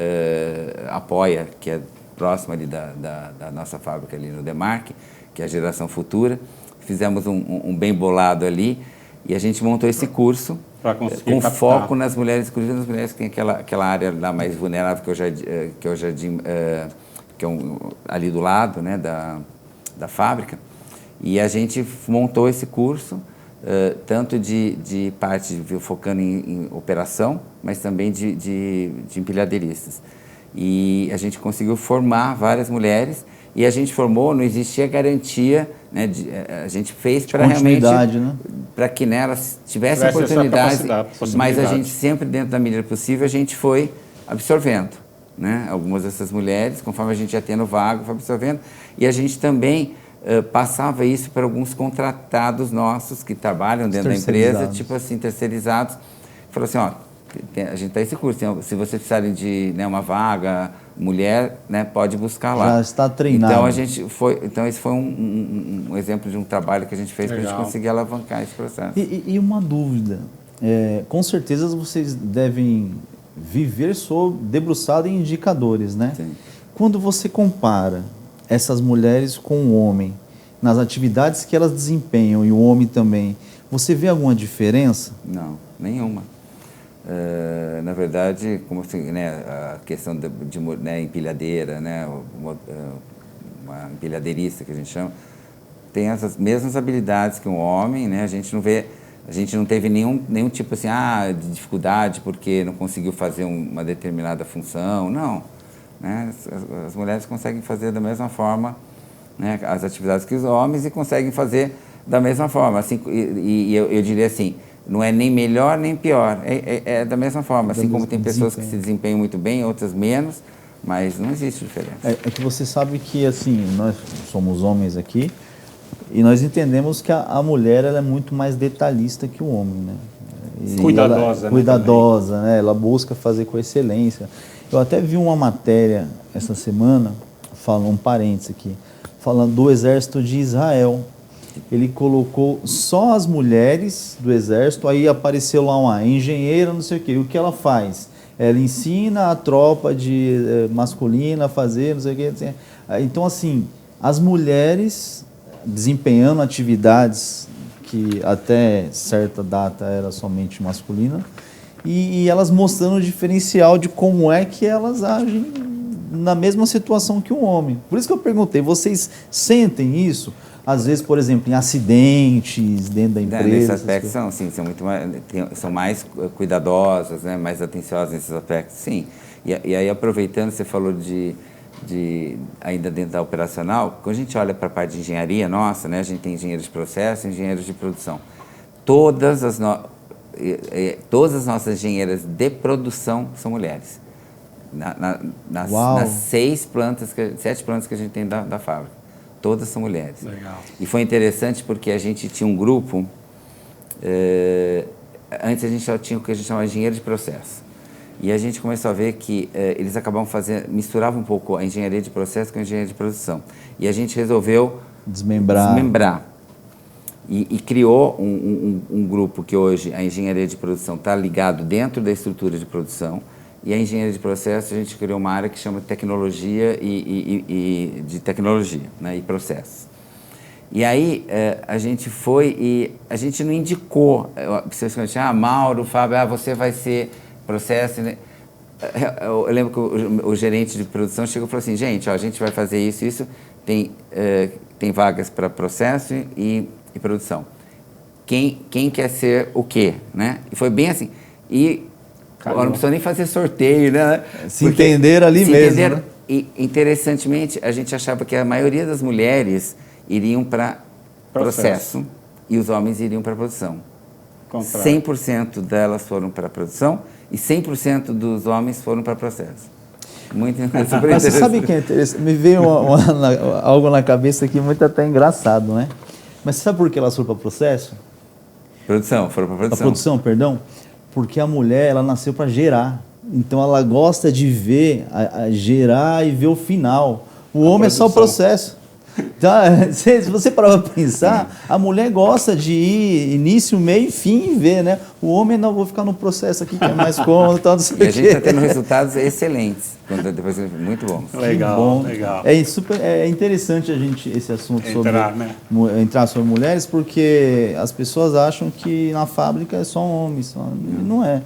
apoia, que é próxima ali da nossa fábrica ali no Demarque, que é a Geração Futura. Fizemos um bem bolado ali e a gente montou esse curso com foco nas mulheres, inclusive nas mulheres que têm aquela área lá mais vulnerável que é o jardim, que é ali do lado, né, da fábrica. E a gente montou esse curso, tanto de parte focando em operação, mas também de empilhadeiristas. E a gente conseguiu formar várias mulheres e a gente formou, não existia garantia, né, a gente fez para realmente, né, para que nelas tivessem oportunidades, mas a gente sempre, dentro da medida possível, a gente foi absorvendo, né, algumas dessas mulheres, conforme a gente ia tendo vaga, foi absorvendo, e a gente também passava isso para alguns contratados nossos que trabalham dentro da empresa, tipo assim, terceirizados. Falou assim, ó, a gente tem esse curso, se vocês precisarem de, né, uma vaga, mulher, né, pode buscar lá. Já está treinado. Então esse foi um exemplo de um trabalho que a gente fez para a gente conseguir alavancar esse processo. E uma dúvida, com certeza vocês devem viver debruçado em indicadores, né? Sim. Quando você compara essas mulheres com o homem, nas atividades que elas desempenham e o homem também, você vê alguma diferença? Não, nenhuma. Na verdade, como assim, né, a questão de né, empilhadeira, né, uma empilhadeirista que a gente chama, tem essas mesmas habilidades que um homem, né? A gente não teve nenhum tipo assim, de dificuldade porque não conseguiu fazer uma determinada função, não. Né? As mulheres conseguem fazer da mesma forma, né, as atividades que os homens e conseguem fazer da mesma forma. Assim, e eu diria assim, não é nem melhor nem pior, é da mesma forma. Assim como tem pessoas que se desempenham muito bem, outras menos, mas não existe diferença. É que você sabe que assim, nós somos homens aqui e nós entendemos que a mulher ela é muito mais detalhista que o homem, né? Cuidadosa, né? Ela busca fazer com excelência. Eu até vi uma matéria essa semana, falando um parênteses aqui, falando do exército de Israel. Ele colocou só as mulheres do exército, aí apareceu lá uma engenheira, não sei o quê. E o que ela faz? Ela ensina a tropa masculina a fazer, não sei o quê. Então, assim, as mulheres desempenhando atividades que até certa data era somente masculina, e elas mostrando o diferencial de como é que elas agem na mesma situação que o homem. Por isso que eu perguntei, vocês sentem isso? Às vezes, por exemplo, em acidentes dentro da empresa? Nesse aspecto, são mais cuidadosas, né, mais atenciosas nesses aspectos, sim. E aí, aproveitando, você falou ainda dentro da operacional, quando a gente olha para a parte de engenharia nossa, né, a gente tem engenheiros de processo e engenheiros de produção. Todas as nossas engenheiras de produção são mulheres. Nas 7 plantas que a gente tem da fábrica. Todas são mulheres. Legal. E foi interessante porque a gente tinha um grupo, antes a gente só tinha o que a gente chamava de engenheiro de processo. E a gente começou a ver que eles acabavam misturavam um pouco a engenharia de processo com a engenharia de produção. E a gente resolveu desmembrar. E criou um grupo que hoje a engenharia de produção está ligado dentro da estrutura de produção. E a engenharia de processo, a gente criou uma área que chama tecnologia de tecnologia, né, e processos. E aí a gente foi e a gente não indicou, vocês conhecem, Mauro, Fábio, você vai ser processo. Né? Eu lembro que o gerente de produção chegou e falou assim, gente, a gente vai fazer isso, tem vagas para processo e produção. Quem quer ser o quê? Né? E foi bem assim. Agora não precisa nem fazer sorteio, né? Entenderam ali mesmo. Né? E, interessantemente, a gente achava que a maioria das mulheres iriam para processo e os homens iriam para produção. 100% delas foram para produção e 100% dos homens foram para processo. Muito interessante. Mas você sabe que é interessante? Me veio algo na cabeça aqui muito até engraçado, né? Mas você sabe por que elas foram para processo? Foram para produção. A produção, perdão. Porque a mulher, ela nasceu para gerar. Então, ela gosta de ver, gerar e ver o final. O homem é só o processo. Tá? Se você parar para pensar, a mulher gosta de ir início, meio, fim e ver, né? O homem, não, vou ficar no processo aqui que é mais cômodo, tal, não sei o quê. E a gente está tendo resultados excelentes, depois, muito bons. Legal, bom. legal. É interessante esse assunto entrar sobre mulheres, porque as pessoas acham que na fábrica é só homens, não é.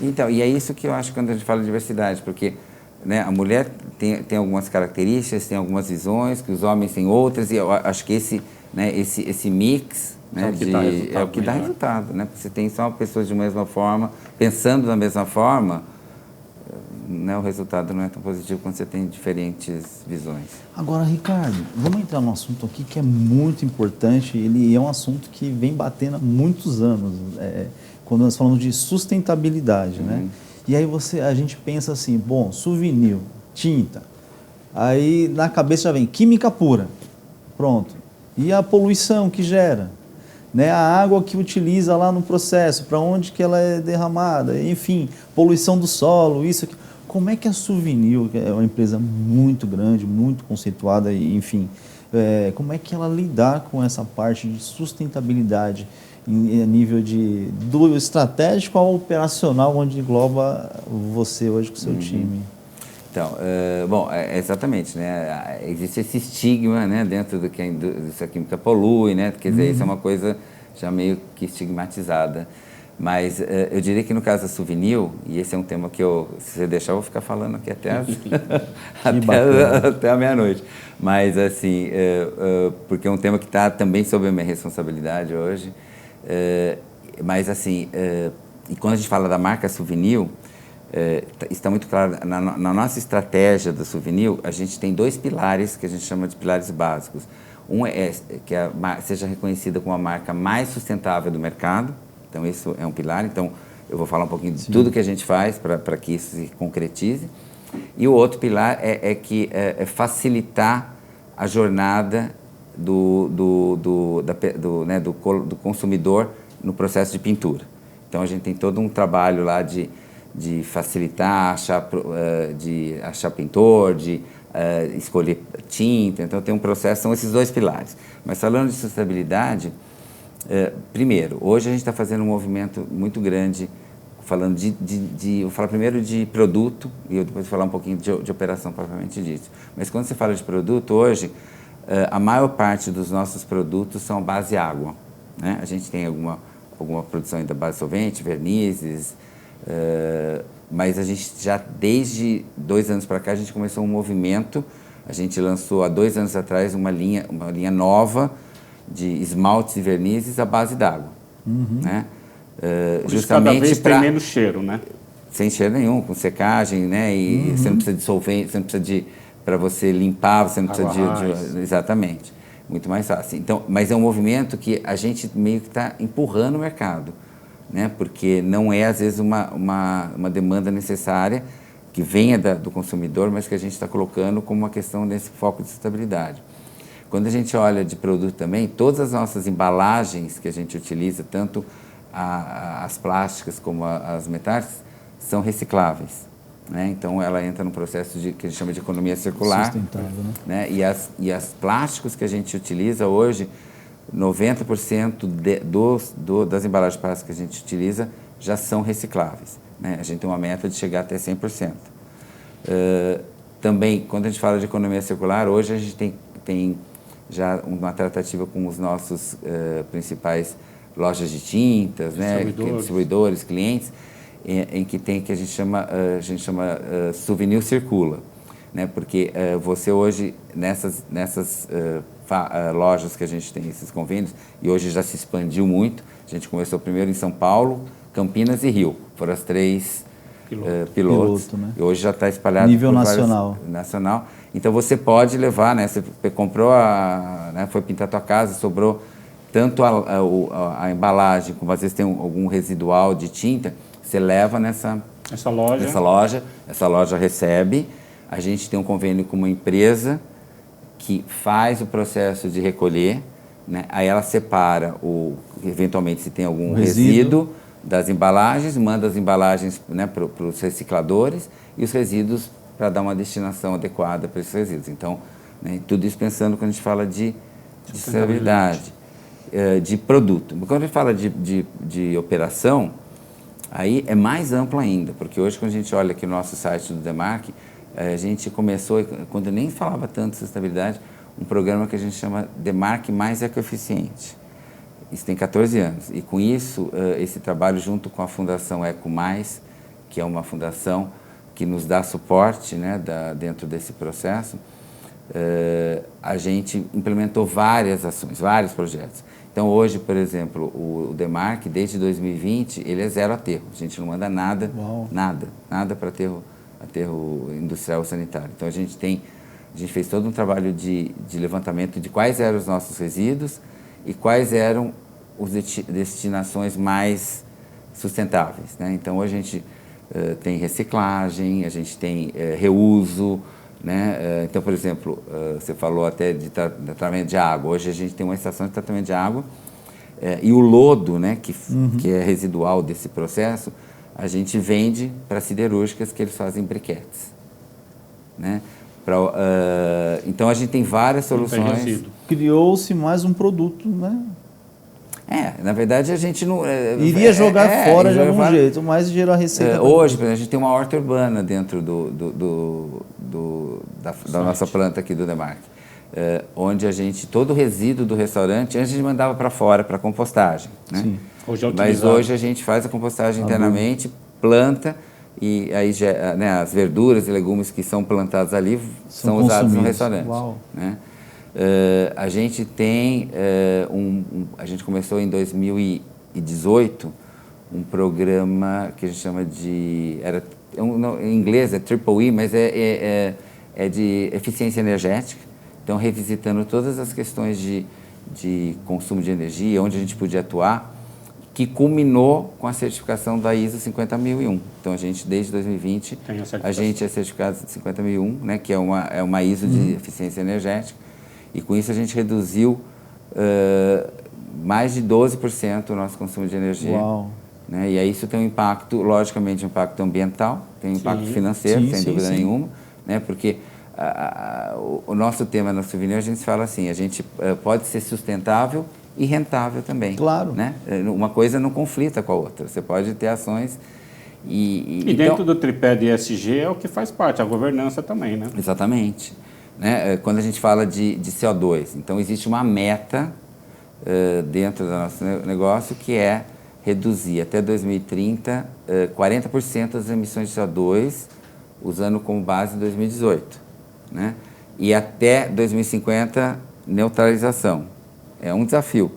Então, e é isso que eu acho quando a gente fala de diversidade, porque, né, a mulher tem algumas características, tem algumas visões, que os homens têm outras, e eu acho que esse mix, né, é o que dá resultado, né? Porque você tem só pessoas de mesma forma, pensando da mesma forma, né, o resultado não é tão positivo quando você tem diferentes visões. Agora, Ricardo, vamos entrar num assunto aqui que é muito importante, ele é um assunto que vem batendo há muitos anos, quando nós falamos de sustentabilidade, né? E aí a gente pensa assim, bom, souvenir, tinta, aí na cabeça já vem química pura, pronto. E a poluição que gera, né? A água que utiliza lá no processo, para onde que ela é derramada, enfim, poluição do solo, isso aqui. Como é que a Souvenir, que é uma empresa muito grande, muito conceituada, enfim, como é que ela lidar com essa parte de sustentabilidade a nível do estratégico ao operacional, onde engloba você hoje com o seu time? Então, bom, exatamente, né? Existe esse estigma, né, dentro do que a química polui, né? Quer dizer, isso é uma coisa já meio que estigmatizada. Mas eu diria que no caso da Souvenir, e esse é um tema que se você deixar, eu vou ficar falando aqui até a meia-noite. Mas, assim, porque é um tema que está também sob a minha responsabilidade hoje. Mas, assim, e quando a gente fala da marca Souvenir, está muito claro, na nossa estratégia da Souvenir, a gente tem 2 pilares que a gente chama de pilares básicos. Um é que seja reconhecida como a marca mais sustentável do mercado. Então, isso é um pilar. Então, eu vou falar um pouquinho de tudo que a gente faz para que isso se concretize. E o outro pilar é facilitar a jornada do consumidor no processo de pintura. Então, a gente tem todo um trabalho lá de facilitar, de achar pintor, de escolher tinta. Então, tem um processo, são esses 2 pilares. Mas falando de sustentabilidade, primeiro, hoje a gente está fazendo um movimento muito grande, falando eu vou falar primeiro de produto e eu depois vou falar um pouquinho de operação propriamente dito. Mas quando você fala de produto, hoje, a maior parte dos nossos produtos são base água, né? A gente tem alguma produção ainda base solvente, vernizes, mas a gente já, desde 2 anos para cá, a gente começou um movimento, a gente lançou há 2 anos atrás uma linha nova de esmaltes e vernizes à base d'água, né? Justamente cada vez tem menos cheiro, né? Sem cheiro nenhum, com secagem, né? E você não precisa de solvente, você não precisa para você limpar, você não precisa exatamente, muito mais fácil. Então, mas é um movimento que a gente meio que está empurrando o mercado, né? Porque não é às vezes uma demanda necessária que venha do consumidor, mas que a gente está colocando como uma questão desse foco de sustentabilidade. Quando a gente olha de produto também, todas as nossas embalagens que a gente utiliza, tanto as plásticas como as metálicas, são recicláveis, né? Então, ela entra no processo que a gente chama de economia circular. Sustentável, né? E as plásticos que a gente utiliza hoje, 90% das embalagens plásticas que a gente utiliza já são recicláveis, né? A gente tem uma meta de chegar até 100%. Também, quando a gente fala de economia circular, hoje a gente tem já uma tratativa com os nossos principais lojas de tintas, né, distribuidores, clientes, em que a gente chama Souvenir Circula, né, porque você hoje, nessas lojas que a gente tem, esses convênios, e hoje já se expandiu muito, a gente começou primeiro em São Paulo, Campinas e Rio, foram as 3 pilotos, né? E hoje já está espalhado nível nacional. Nacional. Então você pode levar, né? Você comprou, né, foi pintar a tua casa, sobrou tanto a embalagem, como às vezes tem algum residual de tinta, você leva nessa loja. Essa loja recebe. A gente tem um convênio com uma empresa que faz o processo de recolher, né? Aí ela separa, eventualmente, se tem algum resíduo das embalagens, manda as embalagens, né, para os recicladores e os resíduos para dar uma destinação adequada para esses resíduos. Então, né? Tudo isso pensando quando a gente fala de sustentabilidade, de produto. Quando a gente fala de operação, aí é mais amplo ainda, porque hoje quando a gente olha aqui no nosso site do Demarc, a gente começou, quando eu nem falava tanto de sustentabilidade, um programa que a gente chama Demarc Mais Ecoeficiente. Isso tem 14 anos. E com isso, esse trabalho junto com a Fundação Eco Mais, que é uma fundação que nos dá suporte, né, dentro desse processo, a gente implementou várias ações, vários projetos. Então hoje, por exemplo, o Demarc, desde 2020, ele é zero aterro. A gente não manda nada, nada para aterro industrial ou sanitário. Então a gente fez todo um trabalho de levantamento de quais eram os nossos resíduos e quais eram as destinações mais sustentáveis, né? Então hoje a gente tem reciclagem, a gente tem reuso, né? Então, por exemplo, você falou até de tratamento de água. Hoje a gente tem uma estação de tratamento de água e o lodo, né, que é residual desse processo, a gente vende para siderúrgicas que eles fazem briquetes, né? Então a gente tem várias soluções. Criou-se mais um produto, né? Na verdade a gente não... Iria jogar fora de algum jeito, mas gerou receita. Hoje, a gente tem uma horta urbana dentro da nossa planta aqui do Demarc, onde a gente, todo o resíduo do restaurante, antes a gente mandava para fora, para compostagem, né? Sim. Mas hoje a gente faz a compostagem internamente, planta, e aí né, as verduras e legumes que são plantados ali são usados no restaurante. Uau. Né? A gente tem a gente começou em 2018 um programa que a gente chama de em inglês é Triple E, mas é de eficiência energética. Então revisitando todas as questões de consumo de energia, onde a gente podia atuar, que culminou com a certificação da ISO 50001. Então a gente desde 2020 a gente é certificado 50001, né, que é uma ISO de eficiência energética. E com isso a gente reduziu mais de 12% o nosso consumo de energia. Uau. Né? E aí isso tem um impacto, logicamente, um impacto ambiental, tem um impacto financeiro, sem dúvida nenhuma, né? Porque o nosso tema no Souvenir, a gente fala assim, a gente pode ser sustentável e rentável também. Claro. Né? Uma coisa não conflita com a outra. Você pode ter ações e dentro do tripé de ESG é o que faz parte, a governança também, né? Exatamente. Né? Quando a gente fala de CO2, então existe uma meta dentro do nosso negócio que é reduzir até 2030 40% das emissões de CO2 usando como base 2018. Né? E até 2050 neutralização. É um desafio,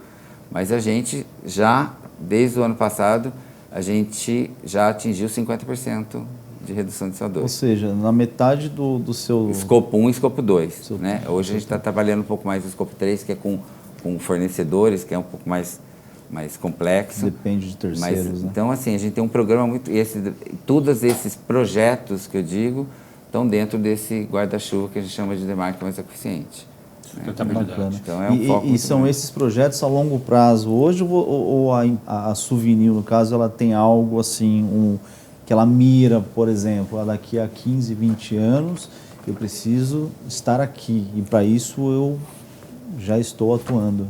mas a gente já, desde o ano passado, a gente já atingiu 50% de redução de CO2. Ou seja, na metade do seu... Escopo 1 e escopo 2. Né? Hoje a gente está trabalhando um pouco mais no escopo 3, que é com fornecedores, que é um pouco mais complexo. Depende de terceiros, né? Então, assim, a gente tem um programa muito... todos esses projetos que eu digo estão dentro desse guarda-chuva que a gente chama de Demarc Mais Eficiente. Bacana. Então, é um foco e são esses projetos a longo prazo. Hoje, ou a Souvenir, no caso, ela tem algo assim, que ela mira, por exemplo, daqui a 15, 20 anos, eu preciso estar aqui. E para isso eu já estou atuando.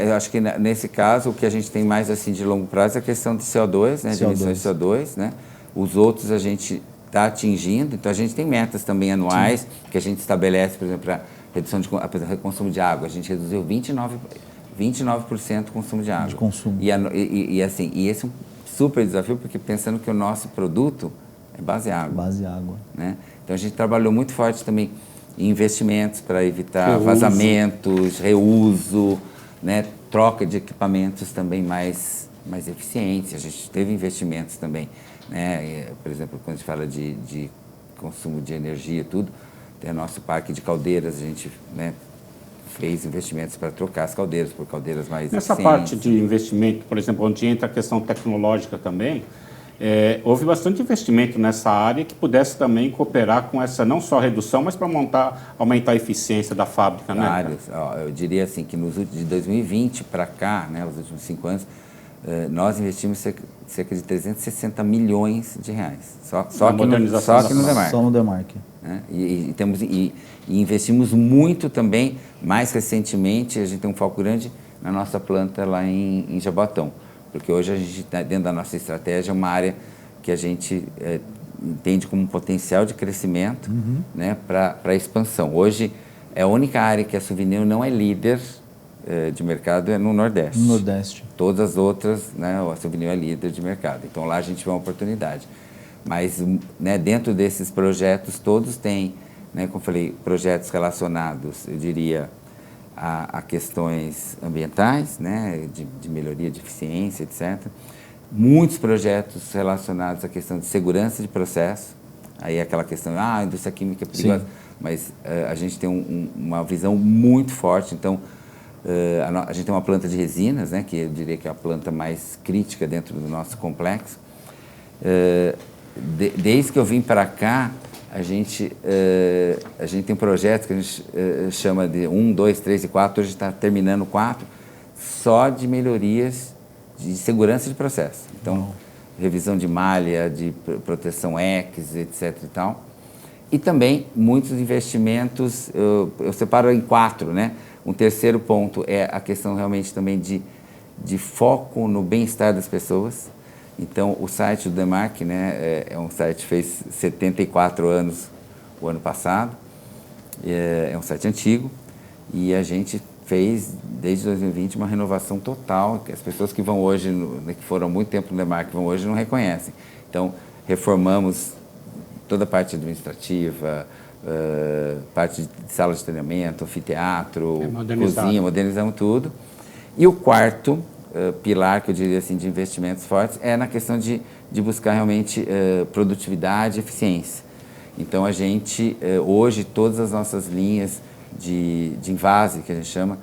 Eu acho que nesse caso, o que a gente tem mais assim de longo prazo é a questão de CO2, né, de emissões de CO2. Né? Os outros a gente está atingindo, então a gente tem metas também anuais, sim, que a gente estabelece, por exemplo, para redução de consumo de água. A gente reduziu 29% o consumo de água. De consumo. E esse é um super desafio, porque pensando que o nosso produto é base água. Base água. Né? Então a gente trabalhou muito forte também em investimentos para evitar vazamentos, reuso, né? Troca de equipamentos também mais eficientes. A gente teve investimentos também, né? Por exemplo, quando a gente fala de consumo de energia e tudo, tem o nosso parque de caldeiras, a gente, né, fez investimentos para trocar as caldeiras por caldeiras mais Nessa eficientes. parte de investimento, por exemplo, onde entra a questão tecnológica também, houve bastante investimento nessa área que pudesse também cooperar com essa não só redução, mas para aumentar a eficiência da fábrica, né? Vários. Eu diria assim que de 2020 para cá, né, os últimos 5 anos, nós investimos cerca de 360 milhões de reais, só aqui no Demarc. Só no Demarc. Né? E investimos muito também, mais recentemente, a gente tem um foco grande na nossa planta lá em Jaboatão, porque hoje a gente, dentro da nossa estratégia, é uma área que a gente entende como um potencial de crescimento, né, para expansão. Hoje, é a única área que a Suvinil não é líder de mercado é no Nordeste. No Nordeste. Todas as outras, né, a Suvinil é líder de mercado. Então, lá a gente vê uma oportunidade. Mas, né, dentro desses projetos, todos têm, né, como eu falei, projetos relacionados, eu diria, a questões ambientais, né, de melhoria de eficiência, etc. Muitos projetos relacionados à questão de segurança de processo. Aí é aquela questão, a indústria química é perigosa. Sim. Mas a gente tem uma visão muito forte. Então, a gente tem uma planta de resinas, né, que eu diria que é a planta mais crítica dentro do nosso complexo. Desde que eu vim para cá, a gente tem projetos que a gente chama de 1, 2, 3 e 4, hoje está terminando 4, só de melhorias de segurança de processo. Então, revisão de malha, de proteção X, etc. e tal. E também muitos investimentos, eu separo em 4, né? Um terceiro ponto é a questão realmente também de foco no bem-estar das pessoas. Então, o site do Demarc, né, é um site que fez 74 anos o ano passado, é um site antigo, e a gente fez, desde 2020, uma renovação total, que as pessoas que vão hoje, que foram há muito tempo no Demarc, que vão hoje, não reconhecem. Então, reformamos toda a parte administrativa, parte de sala de treinamento, anfiteatro, cozinha, modernizamos tudo. E o quarto pilar, que eu diria assim, de investimentos fortes, é na questão de buscar realmente produtividade e eficiência. Então, a gente, hoje, todas as nossas linhas de invase, que a gente chama,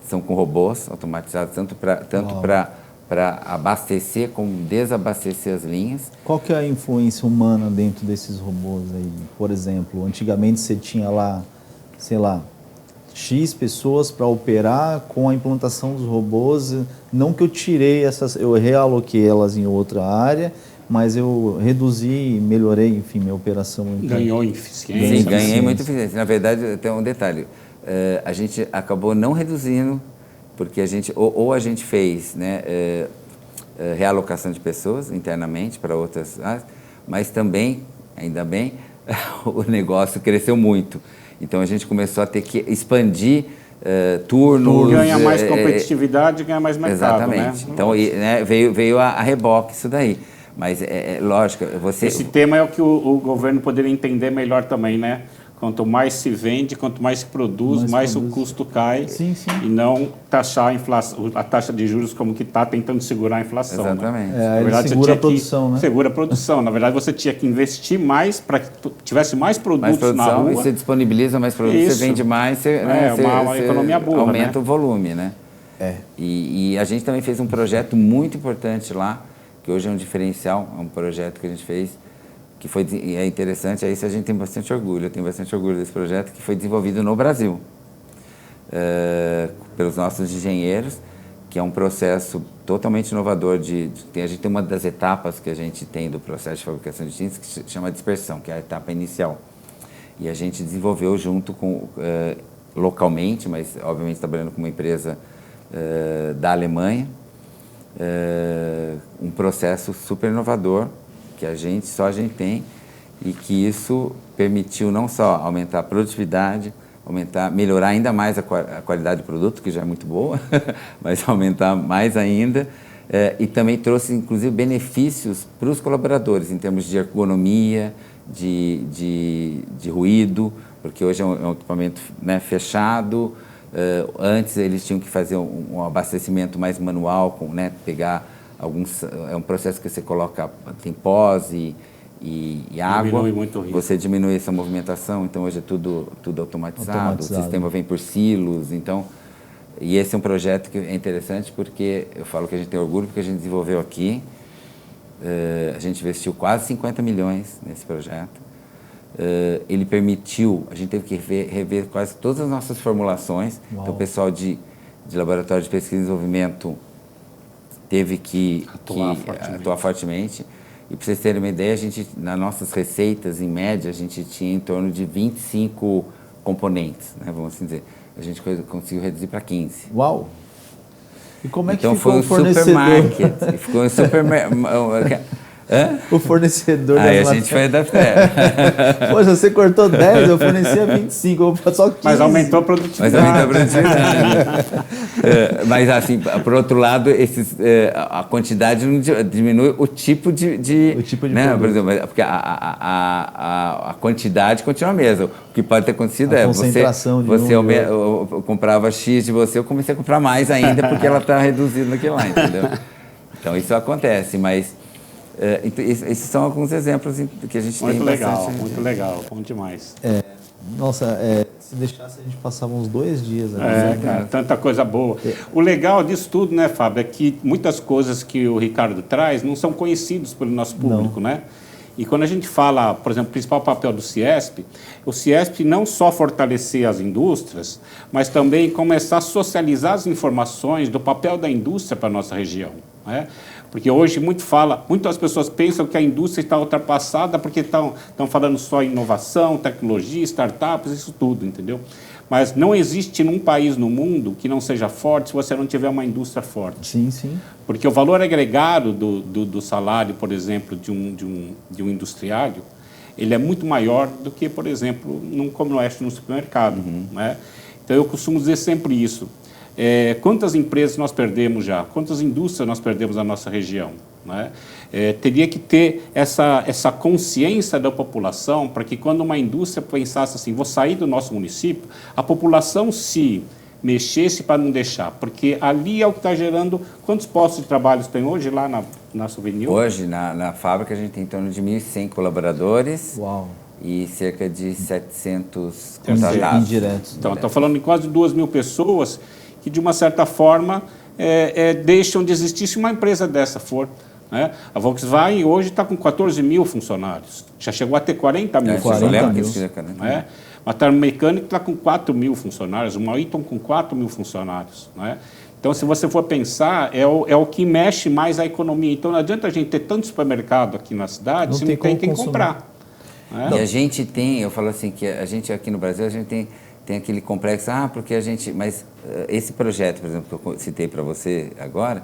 são com robôs automatizados, tanto para abastecer como desabastecer as linhas. Qual que é a influência humana dentro desses robôs aí? Por exemplo, antigamente você tinha lá, sei lá, X pessoas para operar. Com a implantação dos robôs, não que eu tirei eu realoquei elas em outra área, mas eu reduzi, melhorei, enfim, minha operação. Ganhou em eficiência. Sim, ganhei muito eficiência. Na verdade, tem um detalhe, a gente acabou não reduzindo, porque a gente, ou a gente fez, né, realocação de pessoas internamente para outras áreas, mas também, ainda bem, o negócio cresceu muito. Então, a gente começou a ter que expandir turnos. Ganha mais competitividade, ganha mais mercado. Exatamente. Né? Então, né, veio a reboque isso daí. Mas, lógico, Esse tema é o que o governo poderia entender melhor também, né? Quanto mais se vende, quanto mais se produz, mais o custo cai. Sim, sim. E não taxar a taxa de juros como que está tentando segurar a inflação. Exatamente. Né? Na verdade, segura a produção, né? Segura a produção. Na verdade, você tinha que investir mais para que tivesse mais produtos na rua. E você disponibiliza mais produtos, você vende mais, uma economia boa, aumenta, né, o volume, né? E a gente também fez um projeto muito importante lá, que hoje é um diferencial, é um projeto que a gente fez, que foi, é interessante, é isso a gente tem bastante orgulho, eu tenho bastante orgulho desse projeto, que foi desenvolvido no Brasil, pelos nossos engenheiros, que é um processo totalmente inovador. A gente tem uma das etapas que a gente tem do processo de fabricação de tintas, que se chama dispersão, que é a etapa inicial. E a gente desenvolveu junto com, localmente, mas obviamente trabalhando com uma empresa da Alemanha, um processo super inovador, que só a gente tem, e que isso permitiu não só aumentar a produtividade, melhorar ainda mais a qualidade do produto, que já é muito boa, mas aumentar mais ainda, e também trouxe, inclusive, benefícios para os colaboradores, em termos de ergonomia, de ruído, porque hoje é um equipamento, né, fechado. Antes eles tinham que fazer um abastecimento mais manual, né, pegar é um processo que você coloca, tem pós e água, diminui muito o risco. Você diminui essa movimentação, então hoje é tudo automatizado, o sistema vem por silos, então, e esse é um projeto que é interessante porque eu falo que a gente tem orgulho porque a gente desenvolveu aqui, a gente investiu quase 50 milhões nesse projeto, ele permitiu, a gente teve que rever quase todas as nossas formulações. Uau. Então o pessoal de laboratório de pesquisa e desenvolvimento teve que Atuar atuar fortemente. E para vocês terem uma ideia, a gente, nas nossas receitas, em média, a gente tinha em torno de 25 componentes, né, vamos assim dizer. A gente conseguiu reduzir para 15. Uau! E como é que então ficou foi um o fornecedor? supermarket. Ficou um supermarket. O fornecedor Aí das a gente foi adaptar. Poxa, você cortou 10, eu fornecia 25, eu vou só 15. Mas aumentou a produtividade. Mas aumentou a produtividade. Mas, assim, por outro lado, a quantidade não diminui o tipo de o tipo de né? produto. Por exemplo, porque a quantidade continua a mesma. O que pode ter acontecido a é concentração eu comprava X de você, eu comecei a comprar mais ainda porque ela está reduzida naquilo lá, entendeu? Então, isso acontece, mas... esses são alguns exemplos que a gente Muito tem legal, bastante. muito legal, bom demais. Nossa, se deixasse a gente passava uns 2 dias ali. Cara, tanta coisa boa. O legal disso tudo, né, Fábio, é que muitas coisas que o Ricardo traz não são conhecidos pelo nosso público, né? E quando a gente fala, por exemplo, o principal papel do CIESP, o CIESP não só fortalecer as indústrias, mas também começar a socializar as informações do papel da indústria para a nossa região, né? Porque hoje muitas pessoas pensam que a indústria está ultrapassada porque estão falando só em inovação, tecnologia, startups, isso tudo, entendeu? Mas não existe num país no mundo que não seja forte se você não tiver uma indústria forte. Sim, sim. Porque o valor agregado do salário, por exemplo, de um industriário, ele é muito maior do que, por exemplo, como no oeste no supermercado, né? Então, eu costumo dizer sempre isso. Quantas empresas nós perdemos já? Quantas indústrias nós perdemos na nossa região, né? Teria que ter essa consciência da população para que quando uma indústria pensasse assim, vou sair do nosso município, a população se mexesse para não deixar, porque ali é o que está gerando... Quantos postos de trabalho tem hoje lá na Souvenir? Hoje, na fábrica, a gente tem em torno de 1.100 colaboradores. Uau. E cerca de 700 contratados. Indiretos. Então, estou falando em quase 2.000 pessoas que, de uma certa forma, deixam de existir se uma empresa dessa for, né? A Volkswagen hoje está com 14.000 funcionários, já chegou a ter 40.000 funcionários. Né? Uma Termomecânica está com 4.000 funcionários, uma Eaton com 4.000 funcionários. Né? Então, se você for pensar, é o que mexe mais a economia. Então, não adianta a gente ter tanto supermercado aqui na cidade se não tem quem comprar. Né? E a gente tem, eu falo assim, que a gente aqui no Brasil, a gente tem aquele complexo, porque a gente... Mas esse projeto, por exemplo, que eu citei para você agora,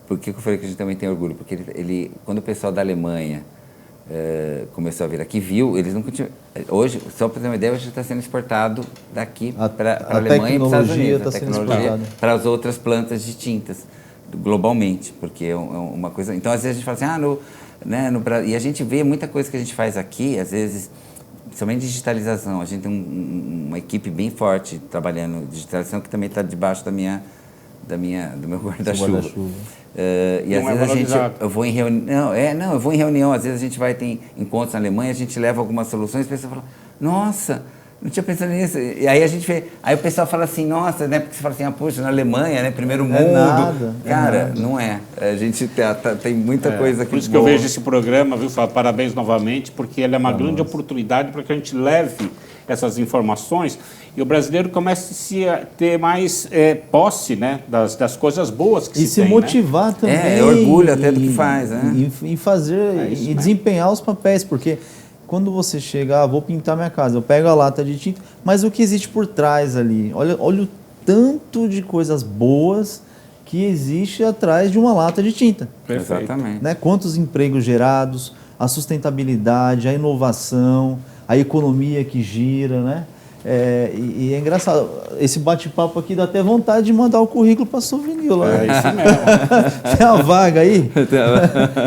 por que eu falei que a gente também tem orgulho? Porque quando o pessoal da Alemanha começou a vir aqui, viu, eles não continuam... Hoje, só para ter uma ideia, hoje está sendo exportado daqui para a Alemanha e para os Estados Unidos. A tecnologia para as outras plantas de tintas, globalmente, porque é uma coisa... Então, às vezes a gente fala assim, e a gente vê muita coisa que a gente faz aqui, às vezes... Principalmente digitalização. A gente tem uma equipe bem forte trabalhando digitalização que também está debaixo do meu guarda-chuva. E às vezes eu vou em reunião. Eu vou em reunião. Às vezes a gente tem encontros na Alemanha, a gente leva algumas soluções, e o pessoal fala, nossa, não tinha pensado nisso. E aí aí o pessoal fala assim, nossa, né? Porque você fala assim, poxa, na Alemanha, né? Primeiro mundo. Nada, cara, não é. A gente tem muita coisa aqui. Por isso que eu vejo esse programa, viu, Fábio? Parabéns novamente, porque ele é uma grande oportunidade para que a gente leve essas informações e o brasileiro comece a ter mais posse, né, das coisas boas que se tem. E se motivar, né? Também. Orgulho até do que faz, né? E fazer, e desempenhar os papéis, porque... Quando você chega, vou pintar minha casa, eu pego a lata de tinta, mas o que existe por trás ali? Olha o tanto de coisas boas que existe atrás de uma lata de tinta. Perfeito. Exatamente. Né? Quantos empregos gerados, a sustentabilidade, a inovação, a economia que gira, né? E é engraçado, esse bate-papo aqui dá até vontade de mandar o currículo para a Souvenir lá. É isso mesmo. Tem uma vaga aí?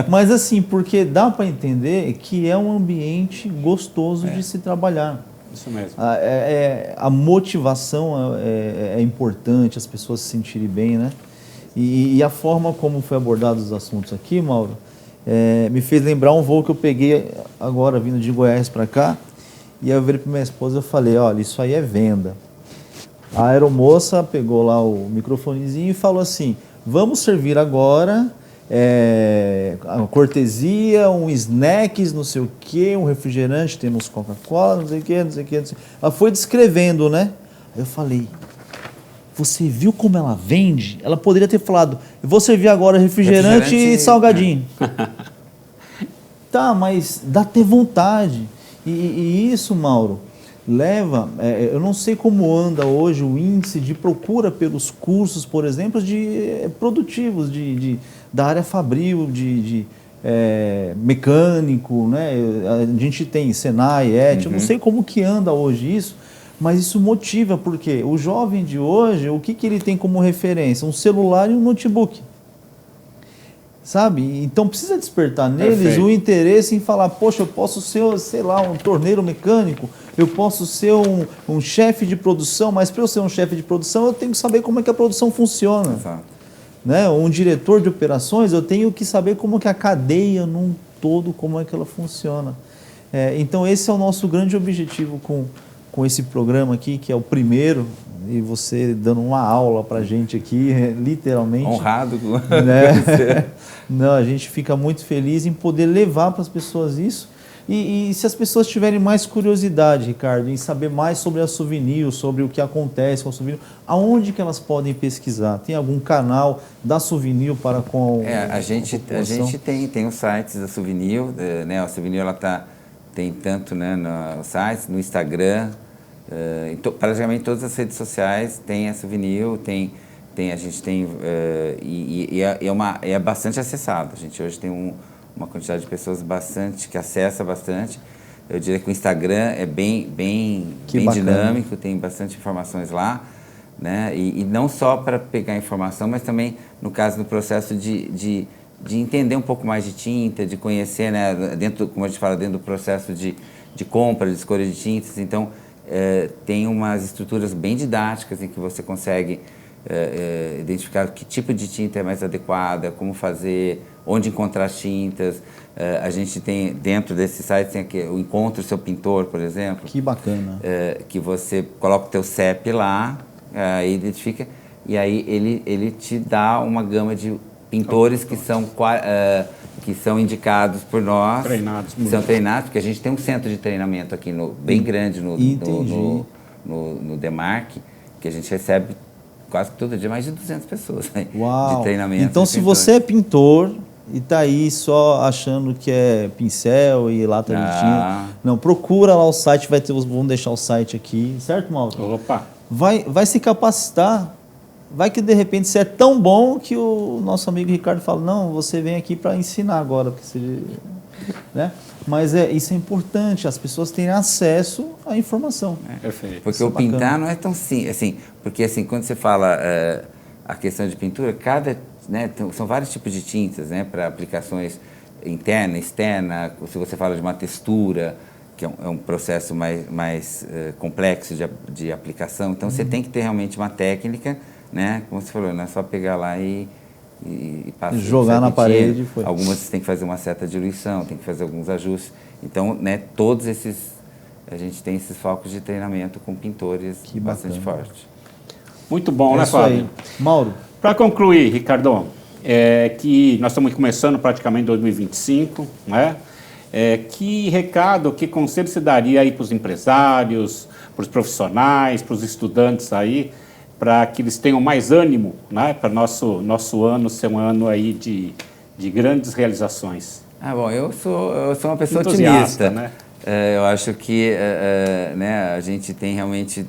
Mas assim, porque dá para entender que é um ambiente gostoso de se trabalhar. Isso mesmo. A motivação é importante, as pessoas se sentirem bem, né? E a forma como foi abordado os assuntos aqui, Mauro, me fez lembrar um voo que eu peguei agora, vindo de Goiás para cá. E eu virei para minha esposa e falei, olha, isso aí é venda. A aeromoça pegou lá o microfonezinho e falou assim, vamos servir agora a cortesia, um snacks, não sei o quê, um refrigerante, temos Coca-Cola, não sei o quê, não sei o quê. Ela foi descrevendo, né? Aí eu falei, você viu como ela vende? Ela poderia ter falado, eu vou servir agora refrigerante e salgadinho. Tá, mas dá até vontade. E isso, Mauro, leva... eu não sei como anda hoje o índice de procura pelos cursos, por exemplo, produtivos, da área fabril, mecânico, né? A gente tem Senai, eu não sei como que anda hoje isso, mas isso motiva, porque o jovem de hoje, o que ele tem como referência? Um celular e um notebook. Sabe? Então precisa despertar neles o interesse em falar, poxa, eu posso ser, sei lá, um torneiro mecânico, eu posso ser um chefe de produção, mas para eu ser um chefe de produção eu tenho que saber como é que a produção funciona. Exato. Né? Um diretor de operações, eu tenho que saber como que a cadeia num todo, como é que ela funciona. Então esse é o nosso grande objetivo com esse programa aqui, que é o primeiro, e você dando uma aula para a gente aqui, literalmente. Honrado. Né? Não, a gente fica muito feliz em poder levar para as pessoas isso. E se as pessoas tiverem mais curiosidade, Ricardo, em saber mais sobre a Souvenir, sobre o que acontece com a Souvenir, aonde que elas podem pesquisar? Tem algum canal da Souvenir para com a gente tem os sites da Souvenir, né? A Souvenir tem tanto, né, no site, no Instagram, praticamente todas as redes sociais tem a Souvenir, a gente tem é bastante acessado. A gente hoje tem uma quantidade de pessoas que acessa bastante. Eu diria que o Instagram é bem dinâmico, tem bastante informações lá, né? E não só para pegar informação, mas também no caso do processo de entender um pouco mais de tinta, de conhecer, né? Como a gente fala, dentro do processo de compra, de escolha de tintas. Então, tem umas estruturas bem didáticas em que você consegue identificar que tipo de tinta é mais adequada, como fazer, onde encontrar as tintas. A gente tem, dentro desse site, tem aqui o Encontre o Seu Pintor, por exemplo. Que bacana. Que você coloca o teu CEP lá, identifica, e aí ele te dá uma gama de pintores que são indicados por nós. São treinados, porque a gente tem um centro de treinamento aqui bem grande no Demarc, que a gente recebe quase todo dia mais de 200 pessoas, né, de treinamento. Então, se você é pintor e está aí só achando que é pincel e lata de tinta, não, procura lá o site, vamos deixar o site aqui, certo, Mauro? Opa! Vai se capacitar. Vai que de repente você é tão bom que o nosso amigo Ricardo fala, não, você vem aqui para ensinar agora, porque você, né? Mas isso é importante, as pessoas terem acesso à informação. Perfeito. Porque o pintar não é tão simples, assim, porque assim, quando você fala a questão de pintura, né, são vários tipos de tintas, né, para aplicações interna, externa, se você fala de uma textura, que é um processo mais complexo de aplicação, então você tem que ter realmente uma técnica, né? Como você falou, não é só pegar lá e passar, jogar na parede. Foi. Algumas você tem que fazer uma certa diluição, tem que fazer alguns ajustes. Então, né, a gente tem esses focos de treinamento com pintores bastante fortes. Muito bom, né, Fábio? Aí. Mauro. Para concluir, Ricardo, que nós estamos começando praticamente 2025, né? Que recado, que conselho você daria aí para os empresários, para os profissionais, para os estudantes aí, para que eles tenham mais ânimo, né, para nosso ano ser um ano aí de grandes realizações? Bom, eu sou uma pessoa entusiasta, otimista. Né? Eu acho que né, a gente tem realmente,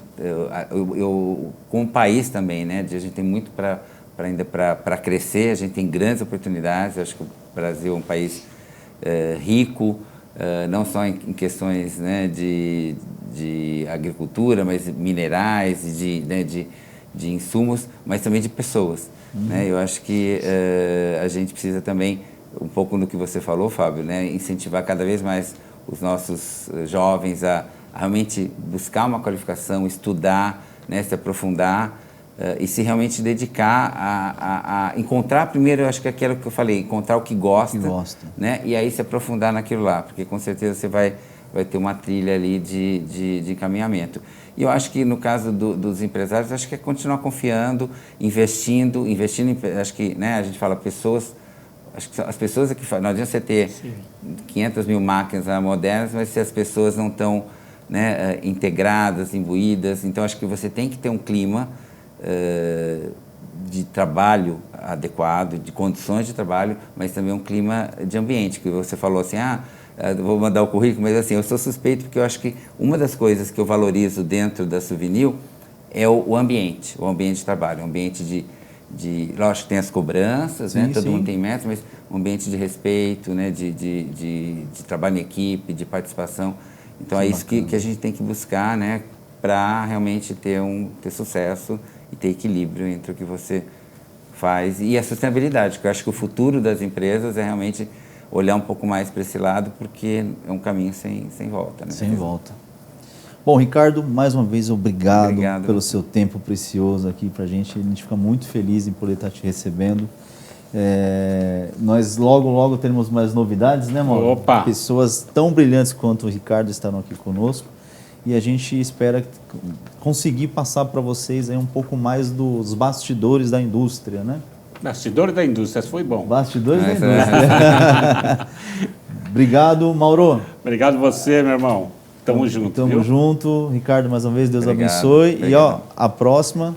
como país também, né, a gente tem muito ainda para crescer, a gente tem grandes oportunidades. Eu acho que o Brasil é um país rico, não só em questões, né, de agricultura, mas minerais, de insumos, mas também de pessoas. Né? Eu acho que a gente precisa também, um pouco no que você falou, Fábio, né, incentivar cada vez mais os nossos jovens a realmente buscar uma qualificação, estudar, né, se aprofundar e se realmente dedicar a encontrar primeiro, eu acho que é aquilo que eu falei, encontrar o que gosta. Né, e aí se aprofundar naquilo lá, porque com certeza você vai ter uma trilha ali de encaminhamento. E eu acho que no caso dos empresários, acho que é continuar confiando, investindo acho que, né, a gente fala pessoas, acho que as pessoas é que fazem, não adianta você ter 500 mil máquinas modernas, mas se as pessoas não estão, né, integradas, imbuídas, então acho que você tem que ter um clima de trabalho adequado, de condições de trabalho, mas também um clima de ambiente, que você falou assim, vou mandar o currículo, mas assim, eu sou suspeito porque eu acho que uma das coisas que eu valorizo dentro da Souvenir é o ambiente de trabalho, o ambiente lógico que tem as cobranças, sim, né? Todo sim. mundo tem metas, mas um ambiente de respeito, né? de trabalho em equipe, de participação. Então é isso que a gente tem que buscar, né? Para realmente ter sucesso e ter equilíbrio entre o que você faz e a sustentabilidade, que eu acho que o futuro das empresas é realmente olhar um pouco mais para esse lado, porque é um caminho sem volta. Né? Sem volta. Bom, Ricardo, mais uma vez, obrigado pelo seu tempo precioso aqui para a gente fica muito feliz em poder estar te recebendo. Nós logo teremos mais novidades, né, Mauro? Opa! Pessoas tão brilhantes quanto o Ricardo estarão aqui conosco e a gente espera conseguir passar para vocês aí um pouco mais dos bastidores da indústria, né? Bastidores da indústria, foi bom. Bastidores da indústria. Obrigado, Mauro. Obrigado você, meu irmão. Tamo junto. Tamo junto. Ricardo, mais uma vez, Deus Obrigado, abençoe. obrigado. E ó, a próxima,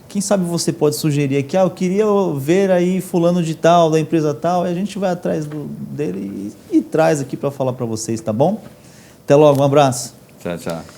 quem sabe você pode sugerir aqui, eu queria ver aí fulano de tal, da empresa tal, e a gente vai atrás dele e traz aqui para falar para vocês, tá bom? Até logo, um abraço. Tchau, tchau.